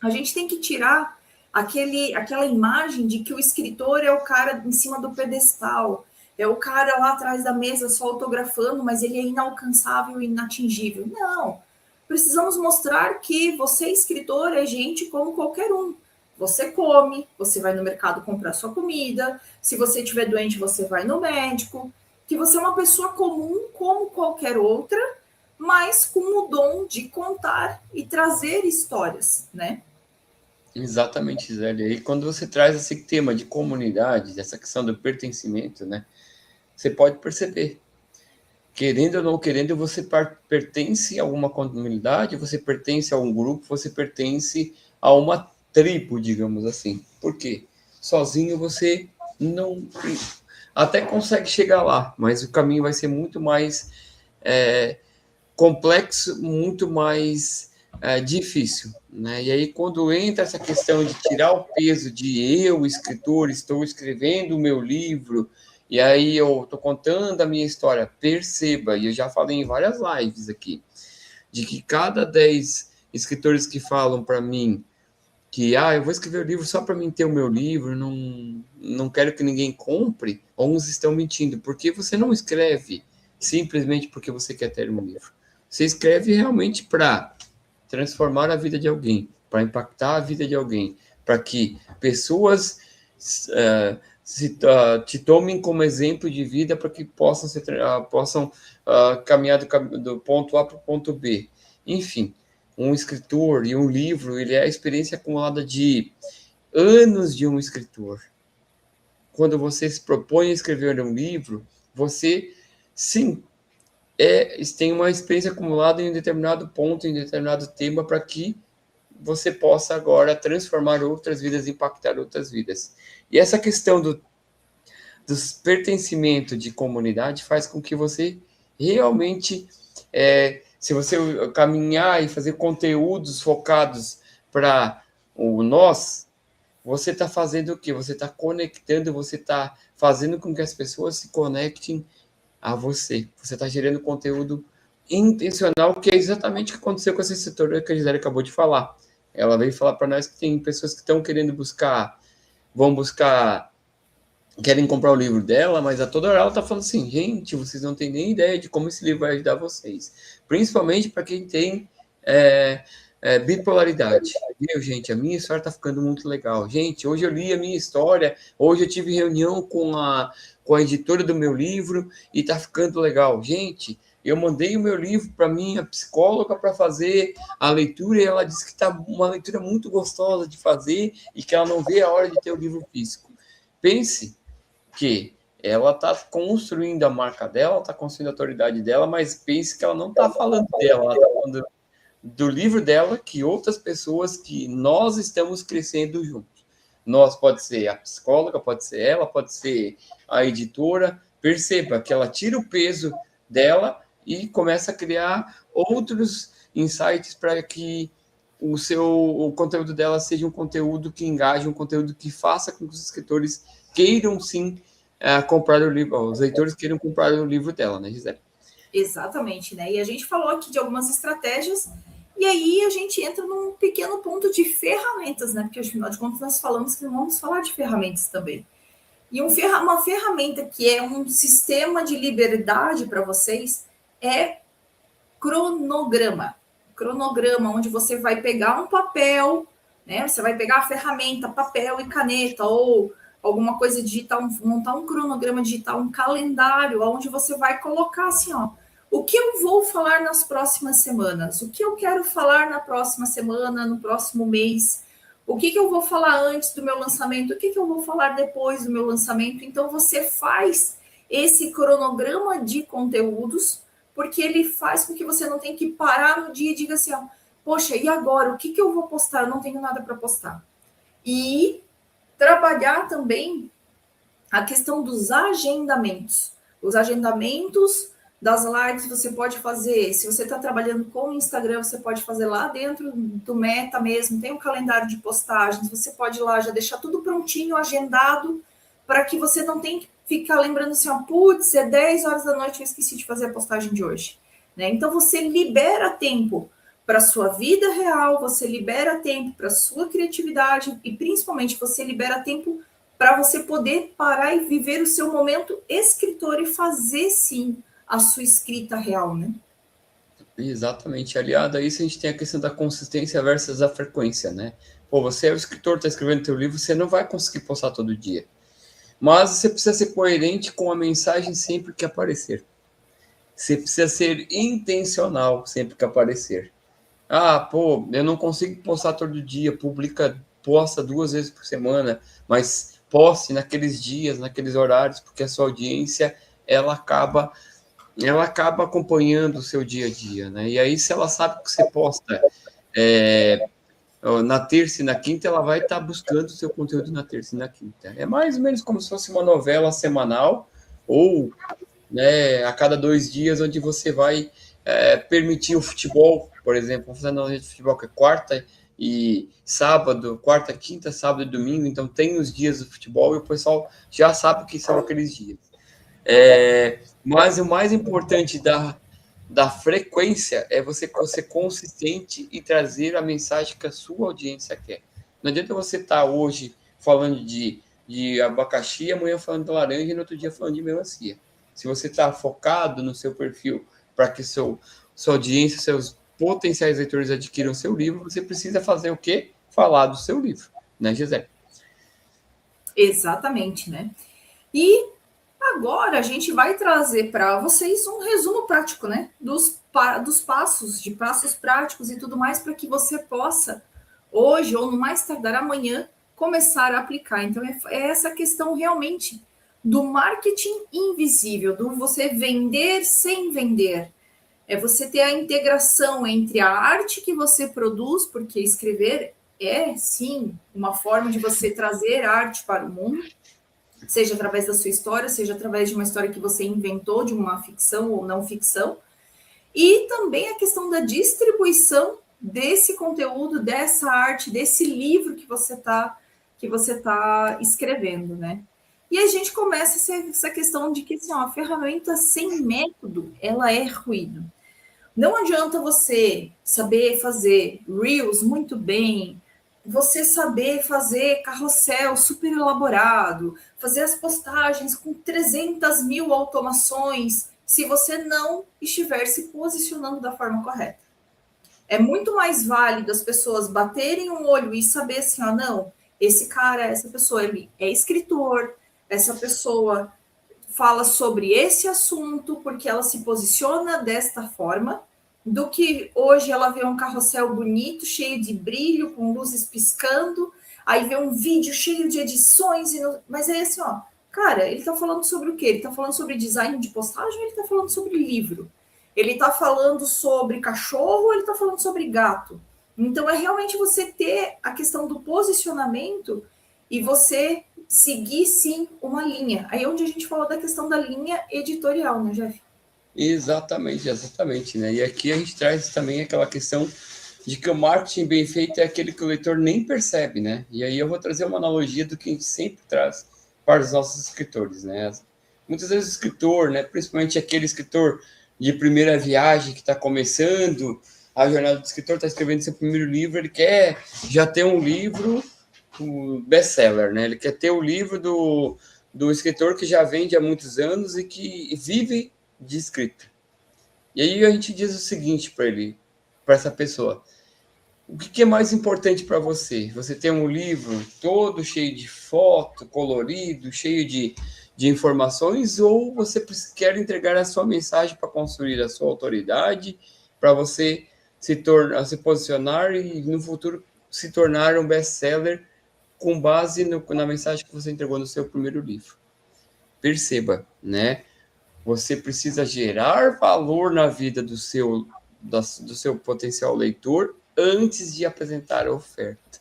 A gente tem que tirar aquela imagem de que o escritor é o cara em cima do pedestal, é o cara lá atrás da mesa só autografando, mas ele é inalcançável e inatingível. Não. Precisamos mostrar que você, escritor, é gente como qualquer um. Você come, você vai no mercado comprar sua comida, se você estiver doente, você vai no médico, que você é uma pessoa comum como qualquer outra, mas com o dom de contar e trazer histórias, né? Exatamente, Zélia. E quando você traz esse tema de comunidade, essa questão do pertencimento, né? Você pode perceber, querendo ou não querendo, você pertence a uma comunidade, você pertence a um grupo, você pertence a uma tribo, digamos assim. Por quê? Sozinho você não até consegue chegar lá, mas o caminho vai ser muito mais complexo, muito mais difícil, né? E aí quando entra essa questão de tirar o peso de eu, escritor, estou escrevendo o meu livro, e aí eu estou contando a minha história, perceba, e eu já falei em várias lives aqui, de que cada 10 escritores que falam para mim que eu vou escrever o livro só para mim ter o meu livro, não quero que ninguém compre, uns estão mentindo, porque você não escreve simplesmente porque você quer ter um livro. Você escreve realmente para transformar a vida de alguém, para impactar a vida de alguém, para que pessoas te tomem como exemplo de vida para que possam caminhar do ponto A para o ponto B. Enfim, um escritor e um livro, ele é a experiência acumulada de anos de um escritor. Quando você se propõe a escrever um livro, você, sim, tem uma experiência acumulada em um determinado ponto, em um determinado tema, para que você possa agora transformar outras vidas, impactar outras vidas. E essa questão do pertencimento de comunidade faz com que você realmente, se você caminhar e fazer conteúdos focados para o nós, você está fazendo o quê? Você está conectando, você está fazendo com que as pessoas se conectem a você. Você está gerando conteúdo intencional, que é exatamente o que aconteceu com essa escritora que a Gisele acabou de falar. Ela veio falar para nós que tem pessoas que estão querendo querem comprar o livro dela, mas a toda hora ela está falando assim, gente, vocês não têm nem ideia de como esse livro vai ajudar vocês. Principalmente para quem tem bipolaridade. Viu, gente? A minha história está ficando muito legal. Gente, hoje eu li a minha história, hoje eu tive reunião com a editora do meu livro e está ficando legal. Gente, eu mandei o meu livro para minha psicóloga para fazer a leitura e ela disse que está uma leitura muito gostosa de fazer e que ela não vê a hora de ter o livro físico. Pense que ela está construindo a marca dela, está construindo a autoridade dela, mas pense que ela não está falando dela, ela está falando do livro dela, que outras pessoas, que nós estamos crescendo juntos. Nós, pode ser a psicóloga, pode ser ela, pode ser a editora. Perceba que ela tira o peso dela e começa a criar outros insights para que o conteúdo dela seja um conteúdo que engaje, um conteúdo que faça com que os escritores queiram sim comprar o livro, os leitores queiram comprar o livro dela, né, Gisele? Exatamente, né? E a gente falou aqui de algumas estratégias, e aí a gente entra num pequeno ponto de ferramentas, né? Porque afinal de contas nós falamos que vamos falar de ferramentas também. E uma ferramenta que é um sistema de liberdade para vocês é cronograma. Cronograma, onde você vai pegar um papel, né? Você vai pegar a ferramenta, papel e caneta, ou alguma coisa digital, montar um cronograma digital, um calendário, onde você vai colocar assim, ó, o que eu vou falar nas próximas semanas, o que eu quero falar na próxima semana, no próximo mês, o que eu vou falar antes do meu lançamento, o que eu vou falar depois do meu lançamento. Então, você faz esse cronograma de conteúdos, porque ele faz com que você não tenha que parar no dia e diga assim, ó, poxa, e agora? O que eu vou postar? Eu não tenho nada para postar. E trabalhar também a questão dos agendamentos. Os agendamentos das lives você pode fazer, se você está trabalhando com o Instagram, você pode fazer lá dentro do Meta mesmo, tem um calendário de postagens, você pode ir lá já deixar tudo prontinho, agendado, para que você não tenha que ficar lembrando assim, ó, putz, é 10 horas da noite, eu esqueci de fazer a postagem de hoje. Né? Então, você libera tempo para a sua vida real, você libera tempo para a sua criatividade e, principalmente, você libera tempo para você poder parar e viver o seu momento escritor e fazer, sim, a sua escrita real, né? Exatamente. Aliado a isso, a gente tem a questão da consistência versus a frequência, né? Pô, você é o escritor, está escrevendo teu livro, você não vai conseguir postar todo dia. Mas você precisa ser coerente com a mensagem sempre que aparecer. Você precisa ser intencional sempre que aparecer. Ah, pô, eu não consigo postar todo dia, posta 2 vezes por semana, mas poste naqueles dias, naqueles horários, porque a sua audiência, ela acaba acompanhando o seu dia a dia, né? E aí, se ela sabe que você posta na terça e na quinta, ela vai estar buscando o seu conteúdo na terça e na quinta. É mais ou menos como se fosse uma novela semanal ou, né, a cada 2 dias, onde você vai permitir o futebol, por exemplo, vamos fazer na de futebol que é quarta e sábado, quarta, quinta, sábado e domingo, então tem os dias do futebol e o pessoal já sabe que são aqueles dias. Mas o mais importante da frequência é você ser consistente e trazer a mensagem que a sua audiência quer. Não adianta você estar hoje falando de abacaxi, amanhã falando de laranja e no outro dia falando de melancia. Se você está focado no seu perfil para que sua audiência, seus potenciais leitores adquiram seu livro, você precisa fazer o quê? Falar do seu livro, né, Gisele? Exatamente, né? E agora a gente vai trazer para vocês um resumo prático, né? Dos passos, de passos práticos e tudo mais, para que você possa, hoje ou no mais tardar amanhã, começar a aplicar. Então, é essa questão realmente do marketing invisível, do você vender sem vender. É você ter a integração entre a arte que você produz, porque escrever é, sim, uma forma de você trazer arte para o mundo, seja através da sua história, seja através de uma história que você inventou, de uma ficção ou não ficção, e também a questão da distribuição desse conteúdo, dessa arte, desse livro que você tá escrevendo, né? E a gente começa essa questão de que assim, ó, a ferramenta sem método, ela é ruído. Não adianta você saber fazer Reels muito bem, você saber fazer carrossel super elaborado, fazer as postagens com 300 mil automações, se você não estiver se posicionando da forma correta. É muito mais válido as pessoas baterem um olho e saber assim, ó, não, esse cara, essa pessoa, ele é escritor, essa pessoa fala sobre esse assunto porque ela se posiciona desta forma, do que hoje ela vê um carrossel bonito, cheio de brilho, com luzes piscando, aí vê um vídeo cheio de edições, mas é assim, ó, cara, ele tá falando sobre o quê? Ele tá falando sobre design de postagem ou ele tá falando sobre livro? Ele tá falando sobre cachorro ou ele tá falando sobre gato? Então é realmente você ter a questão do posicionamento e você seguir, sim, uma linha. Aí é onde a gente falou da questão da linha editorial, né, Jeff? Exatamente, né? E aqui a gente traz também aquela questão de que o marketing bem feito é aquele que o leitor nem percebe, né? E aí eu vou trazer uma analogia do que a gente sempre traz para os nossos escritores, né? Muitas vezes o escritor, né, principalmente aquele escritor de primeira viagem que está começando a jornada do escritor, está escrevendo seu primeiro livro, ele quer já ter um livro best-seller, né? Ele quer ter o livro do escritor que já vende há muitos anos e que vive de escrita. E aí a gente diz o seguinte para ele, para essa pessoa: o que é mais importante para você? Você ter um livro todo cheio de foto, colorido, cheio de informações, ou você quer entregar a sua mensagem para construir a sua autoridade, para você se posicionar e no futuro se tornar um best-seller com base na mensagem que você entregou no seu primeiro livro? Perceba, né? Você precisa gerar valor na vida do seu potencial leitor antes de apresentar a oferta.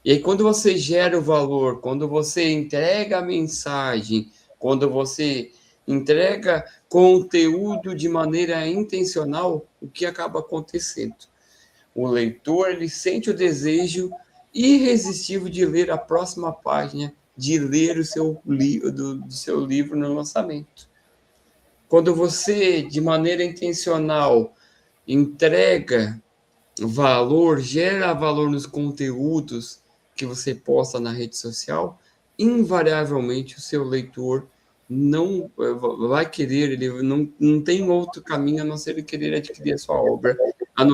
E aí, quando você gera o valor, quando você entrega a mensagem, quando você entrega conteúdo de maneira intencional, o que acaba acontecendo? O leitor, ele sente o desejo irresistível de ler a próxima página de ler o seu do seu livro no lançamento. Quando você, de maneira intencional, entrega valor, gera valor nos conteúdos que você posta na rede social, invariavelmente o seu leitor não vai querer, ele não tem outro caminho a não ser ele querer adquirir a sua obra, a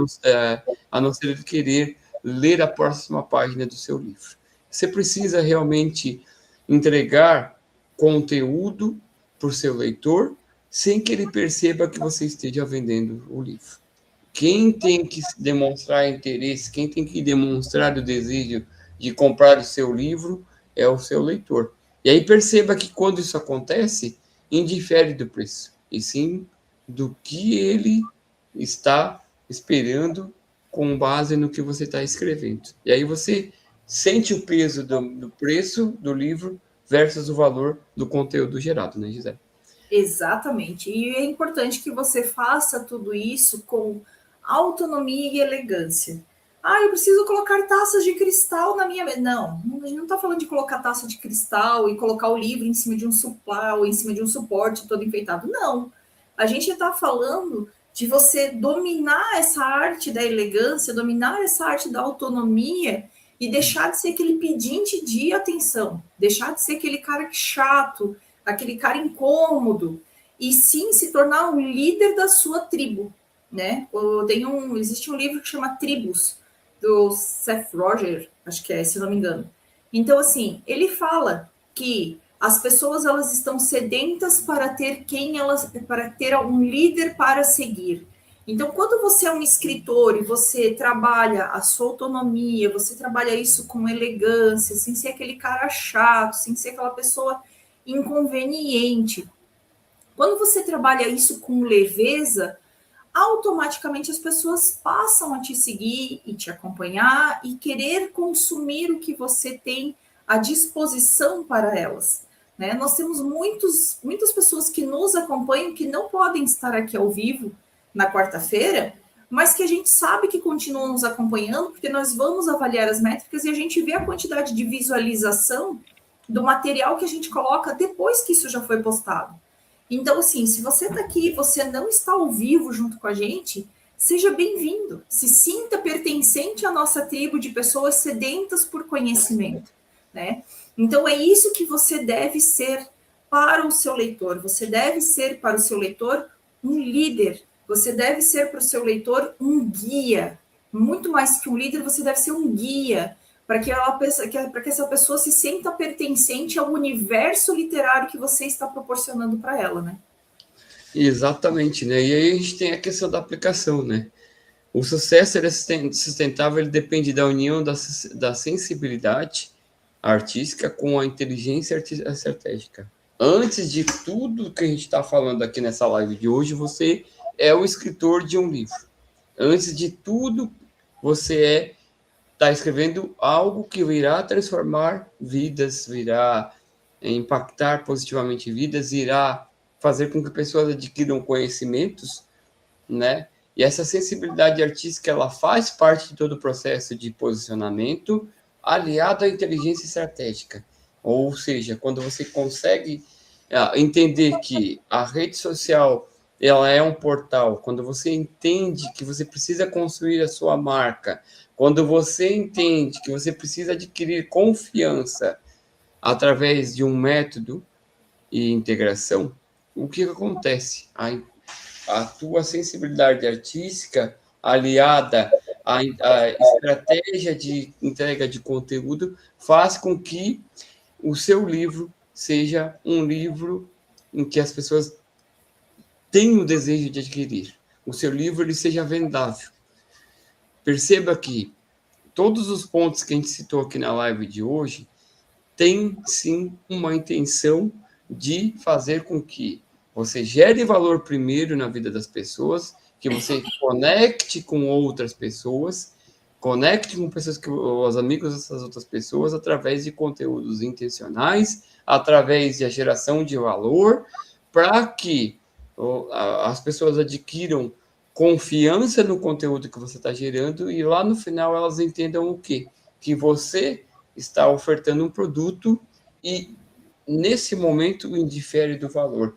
não ser ele querer ler a próxima página do seu livro. Você precisa realmente entregar conteúdo para o seu leitor sem que ele perceba que você esteja vendendo o livro. Quem tem que demonstrar interesse, quem tem que demonstrar o desejo de comprar o seu livro é o seu leitor. E aí perceba que quando isso acontece, indifere do preço, e sim do que ele está esperando com base no que você está escrevendo. E aí você sente o peso do preço do livro versus o valor do conteúdo gerado, né, Gisele? Exatamente. E é importante que você faça tudo isso com autonomia e elegância. Ah, eu preciso colocar taças de cristal na minha mesa. Não, a gente não está falando de colocar taça de cristal e colocar o livro em cima de um suplá ou em cima de um suporte todo enfeitado. Não. A gente está falando de você dominar essa arte da elegância, dominar essa arte da autonomia e deixar de ser aquele pedinte de atenção, deixar de ser aquele cara chato, aquele cara incômodo, e sim se tornar um líder da sua tribo, né? Existe um livro que chama Tribos, do Seth Roger, acho que é, se não me engano. Então, assim, ele fala que as pessoas elas estão sedentas para ter para ter um líder para seguir. Então, quando você é um escritor e você trabalha a sua autonomia, você trabalha isso com elegância, sem ser aquele cara chato, sem ser aquela pessoa inconveniente. Quando você trabalha isso com leveza, automaticamente as pessoas passam a te seguir e te acompanhar e querer consumir o que você tem à disposição para elas. Né? Nós temos muitas pessoas que nos acompanham que não podem estar aqui ao vivo na quarta-feira, mas que a gente sabe que continuam nos acompanhando, porque nós vamos avaliar as métricas e a gente vê a quantidade de visualização do material que a gente coloca depois que isso já foi postado. Então, assim, se você está aqui e você não está ao vivo junto com a gente, seja bem-vindo. Se sinta pertencente à nossa tribo de pessoas sedentas por conhecimento, né? Então, é isso que você deve ser para o seu leitor. Você deve ser para o seu leitor um líder. Você deve ser para o seu leitor um guia. Muito mais que um líder, você deve ser um guia para que essa pessoa se sinta pertencente ao universo literário que você está proporcionando para ela, né? Exatamente, né? E aí a gente tem a questão da aplicação, né? O sucesso sustentável ele depende da união da sensibilidade artística com a inteligência estratégica. Antes de tudo que a gente está falando aqui nessa live de hoje, você é o escritor de um livro. Antes de tudo, você está escrevendo algo que irá transformar vidas, irá impactar positivamente vidas, irá fazer com que pessoas adquiram conhecimentos, né? E essa sensibilidade artística, ela faz parte de todo o processo de posicionamento, aliado à inteligência estratégica. Ou seja, quando você consegue entender que a rede social ela é um portal, quando você entende que você precisa construir a sua marca, quando você entende que você precisa adquirir confiança através de um método e integração, o que acontece? A tua sensibilidade artística aliada à estratégia de entrega de conteúdo faz com que o seu livro seja um livro em que as pessoas tenham o desejo de adquirir. O seu livro ele seja vendável. Perceba que todos os pontos que a gente citou aqui na live de hoje têm, sim, uma intenção de fazer com que você gere valor primeiro na vida das pessoas, que você conecte com outras pessoas, conecte com pessoas os amigos dessas outras pessoas através de conteúdos intencionais, através da geração de valor, para que as pessoas adquiram confiança no conteúdo que você está gerando e lá no final elas entendam o quê? Que você está ofertando um produto e nesse momento indifere do valor,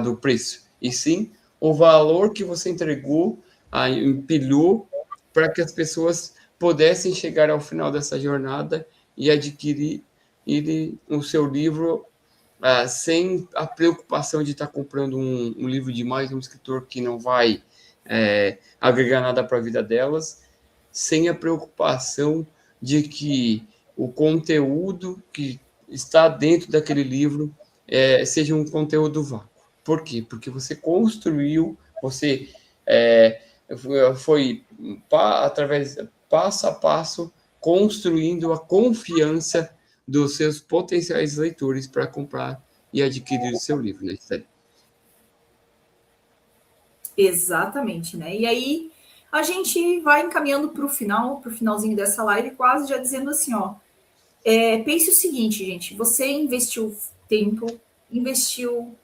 do preço, e sim o valor que você entregou, empilhou, para que as pessoas pudessem chegar ao final dessa jornada e adquirir o seu livro sem a preocupação de estar comprando um livro de mais um escritor que não vai agregar nada para a vida delas, sem a preocupação de que o conteúdo que está dentro daquele livro seja um conteúdo vácuo. Por quê? Porque você construiu, você foi através passo a passo construindo a confiança dos seus potenciais leitores para comprar e adquirir o seu livro, né, Gisele? Exatamente, né? E aí a gente vai encaminhando para o finalzinho dessa live, quase já dizendo assim, ó, pense o seguinte, gente, você investiu tempo, investiu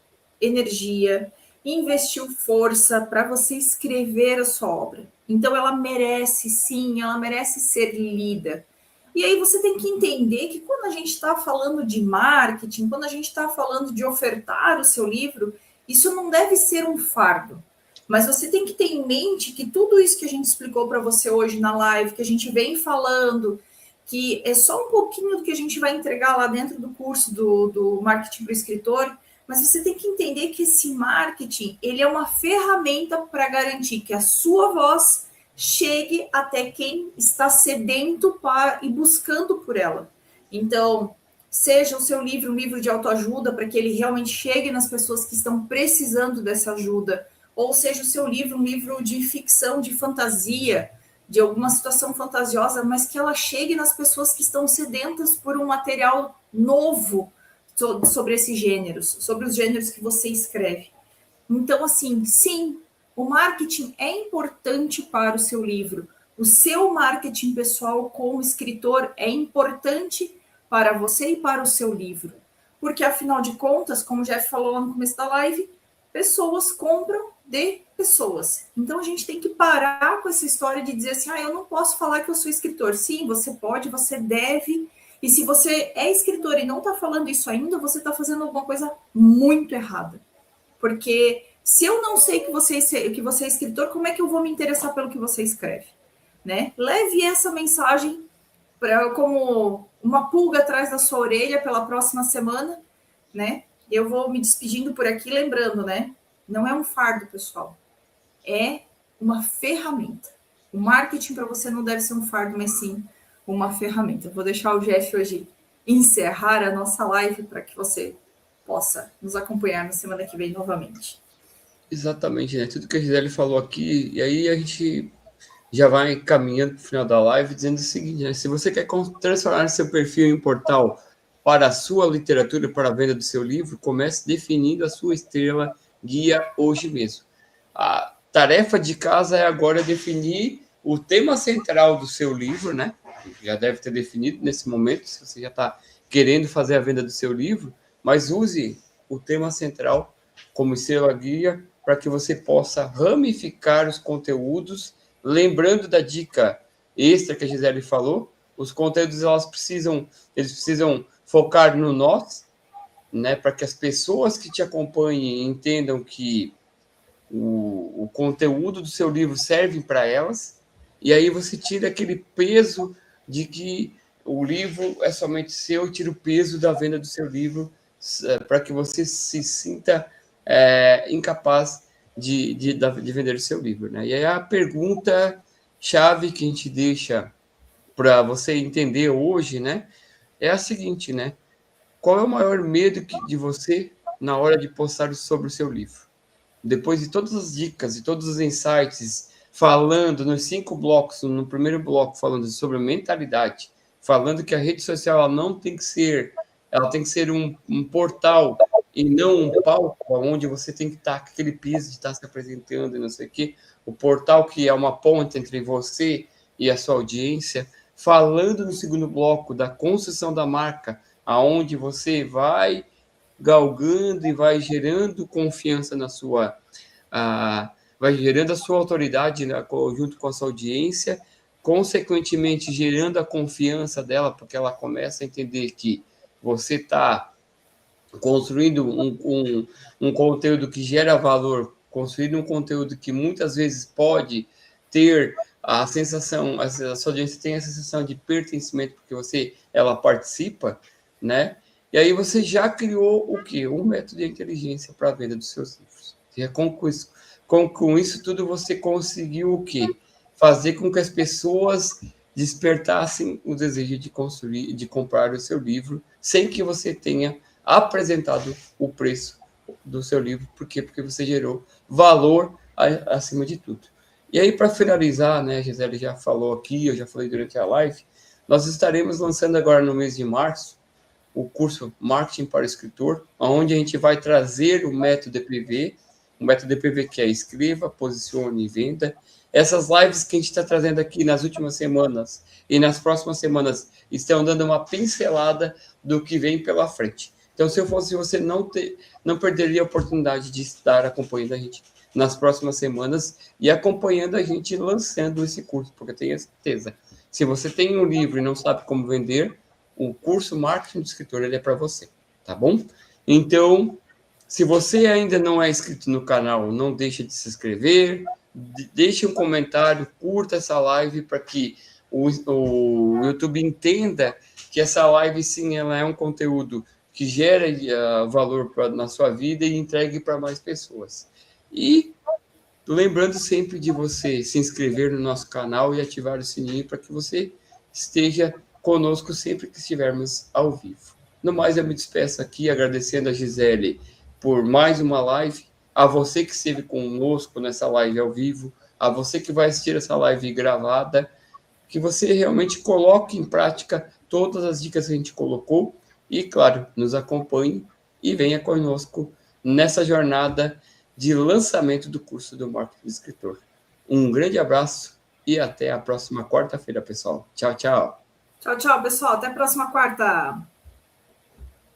energia, investiu força para você escrever a sua obra. Então ela merece, sim, ela merece ser lida. E aí você tem que entender que quando a gente está falando de marketing, quando a gente está falando de ofertar o seu livro, isso não deve ser um fardo. Mas você tem que ter em mente que tudo isso que a gente explicou para você hoje na live, que a gente vem falando, que é só um pouquinho do que a gente vai entregar lá dentro do curso do Marketing para o Escritor, mas você tem que entender que esse marketing, ele é uma ferramenta para garantir que a sua voz chegue até quem está sedento e buscando por ela. Então, seja o seu livro um livro de autoajuda, para que ele realmente chegue nas pessoas que estão precisando dessa ajuda, ou seja o seu livro um livro de ficção, de fantasia, de alguma situação fantasiosa, mas que ela chegue nas pessoas que estão sedentas por um material novo sobre esses gêneros, sobre os gêneros que você escreve. Então, assim, sim, o marketing é importante para o seu livro. O seu marketing pessoal como escritor é importante para você e para o seu livro. Porque, afinal de contas, como o Jeff falou lá no começo da live, pessoas compram de pessoas. Então, a gente tem que parar com essa história de dizer assim, eu não posso falar que eu sou escritor. Sim, você pode, você deve. E se você é escritor e não está falando isso ainda, você está fazendo alguma coisa muito errada. Porque se eu não sei que você é escritor, como é que eu vou me interessar pelo que você escreve? Né? Leve essa mensagem como uma pulga atrás da sua orelha pela próxima semana, né? Eu vou me despedindo por aqui, lembrando, né? Não é um fardo, pessoal. É uma ferramenta. O marketing para você não deve ser um fardo, mas sim uma ferramenta. Eu vou deixar o Jeff hoje encerrar a nossa live para que você possa nos acompanhar na semana que vem novamente. Exatamente, né? Tudo que a Gisele falou aqui, e aí a gente já vai caminhando para o final da live dizendo o seguinte, né? Se você quer transformar seu perfil em um portal para a sua literatura, para a venda do seu livro, comece definindo a sua estrela guia hoje mesmo. A tarefa de casa é agora definir o tema central do seu livro, né? Já deve ter definido nesse momento, se você já está querendo fazer a venda do seu livro, mas use o tema central como estrela guia para que você possa ramificar os conteúdos, lembrando da dica extra que a Gisele falou, os conteúdos eles precisam focar no nós, né, para que as pessoas que te acompanhem entendam que o conteúdo do seu livro serve para elas, e aí você tira aquele peso de que o livro é somente seu, tira o peso da venda do seu livro para que você se sinta incapaz de vender o seu livro, né? E aí a pergunta chave que a gente deixa para você entender hoje, né, é a seguinte, né? Qual é o maior medo de você na hora de postar sobre o seu livro? Depois de todas as dicas e todos os insights, falando nos 5 blocos, no primeiro bloco falando sobre mentalidade, falando que a rede social ela tem que ser um portal e não um palco onde você tem que estar com aquele piso de estar se apresentando e não sei o quê. O portal que é uma ponte entre você e a sua audiência, falando no segundo bloco da construção da marca, aonde você vai galgando e vai gerando confiança na sua... vai gerando a sua autoridade, né, junto com a sua audiência, consequentemente gerando a confiança dela, porque ela começa a entender que você está construindo um conteúdo que gera valor, construindo um conteúdo que muitas vezes pode ter a sensação, a sua audiência tem a sensação de pertencimento, porque ela participa, né? E aí você já criou o quê? Um método de inteligência para a venda dos seus livros. E com isso tudo você conseguiu o quê? Fazer com que as pessoas despertassem o desejo de construir, de comprar o seu livro, sem que você tenha apresentado o preço do seu livro. Por quê? Porque você gerou valor acima de tudo. E aí, para finalizar, né, a Gisele já falou aqui, eu já falei durante a live, nós estaremos lançando agora no mês de março o curso Marketing para o Escritor, onde a gente vai trazer o método DPV, o método DPV que é escreva, posicione e venda. Essas lives que a gente está trazendo aqui nas últimas semanas e nas próximas semanas estão dando uma pincelada do que vem pela frente. Então, se eu fosse você, não perderia a oportunidade de estar acompanhando a gente nas próximas semanas e acompanhando a gente lançando esse curso, porque eu tenho certeza, se você tem um livro e não sabe como vender, o curso Marketing do Escritor ele é para você, tá bom? Então, se você ainda não é inscrito no canal, não deixe de se inscrever, deixe um comentário, curta essa live para que o YouTube entenda que essa live, sim, ela é um conteúdo que gera valor na sua vida e entregue para mais pessoas. E lembrando sempre de você se inscrever no nosso canal e ativar o sininho para que você esteja conosco sempre que estivermos ao vivo. No mais, eu me despeço aqui agradecendo a Gisele por mais uma live, a você que esteve conosco nessa live ao vivo, a você que vai assistir essa live gravada, que você realmente coloque em prática todas as dicas que a gente colocou e, claro, nos acompanhe e venha conosco nessa jornada de lançamento do curso do Marketing do Escritor. Um grande abraço e até a próxima quarta-feira, pessoal. Tchau, tchau. Tchau, tchau, pessoal. Até a próxima quarta.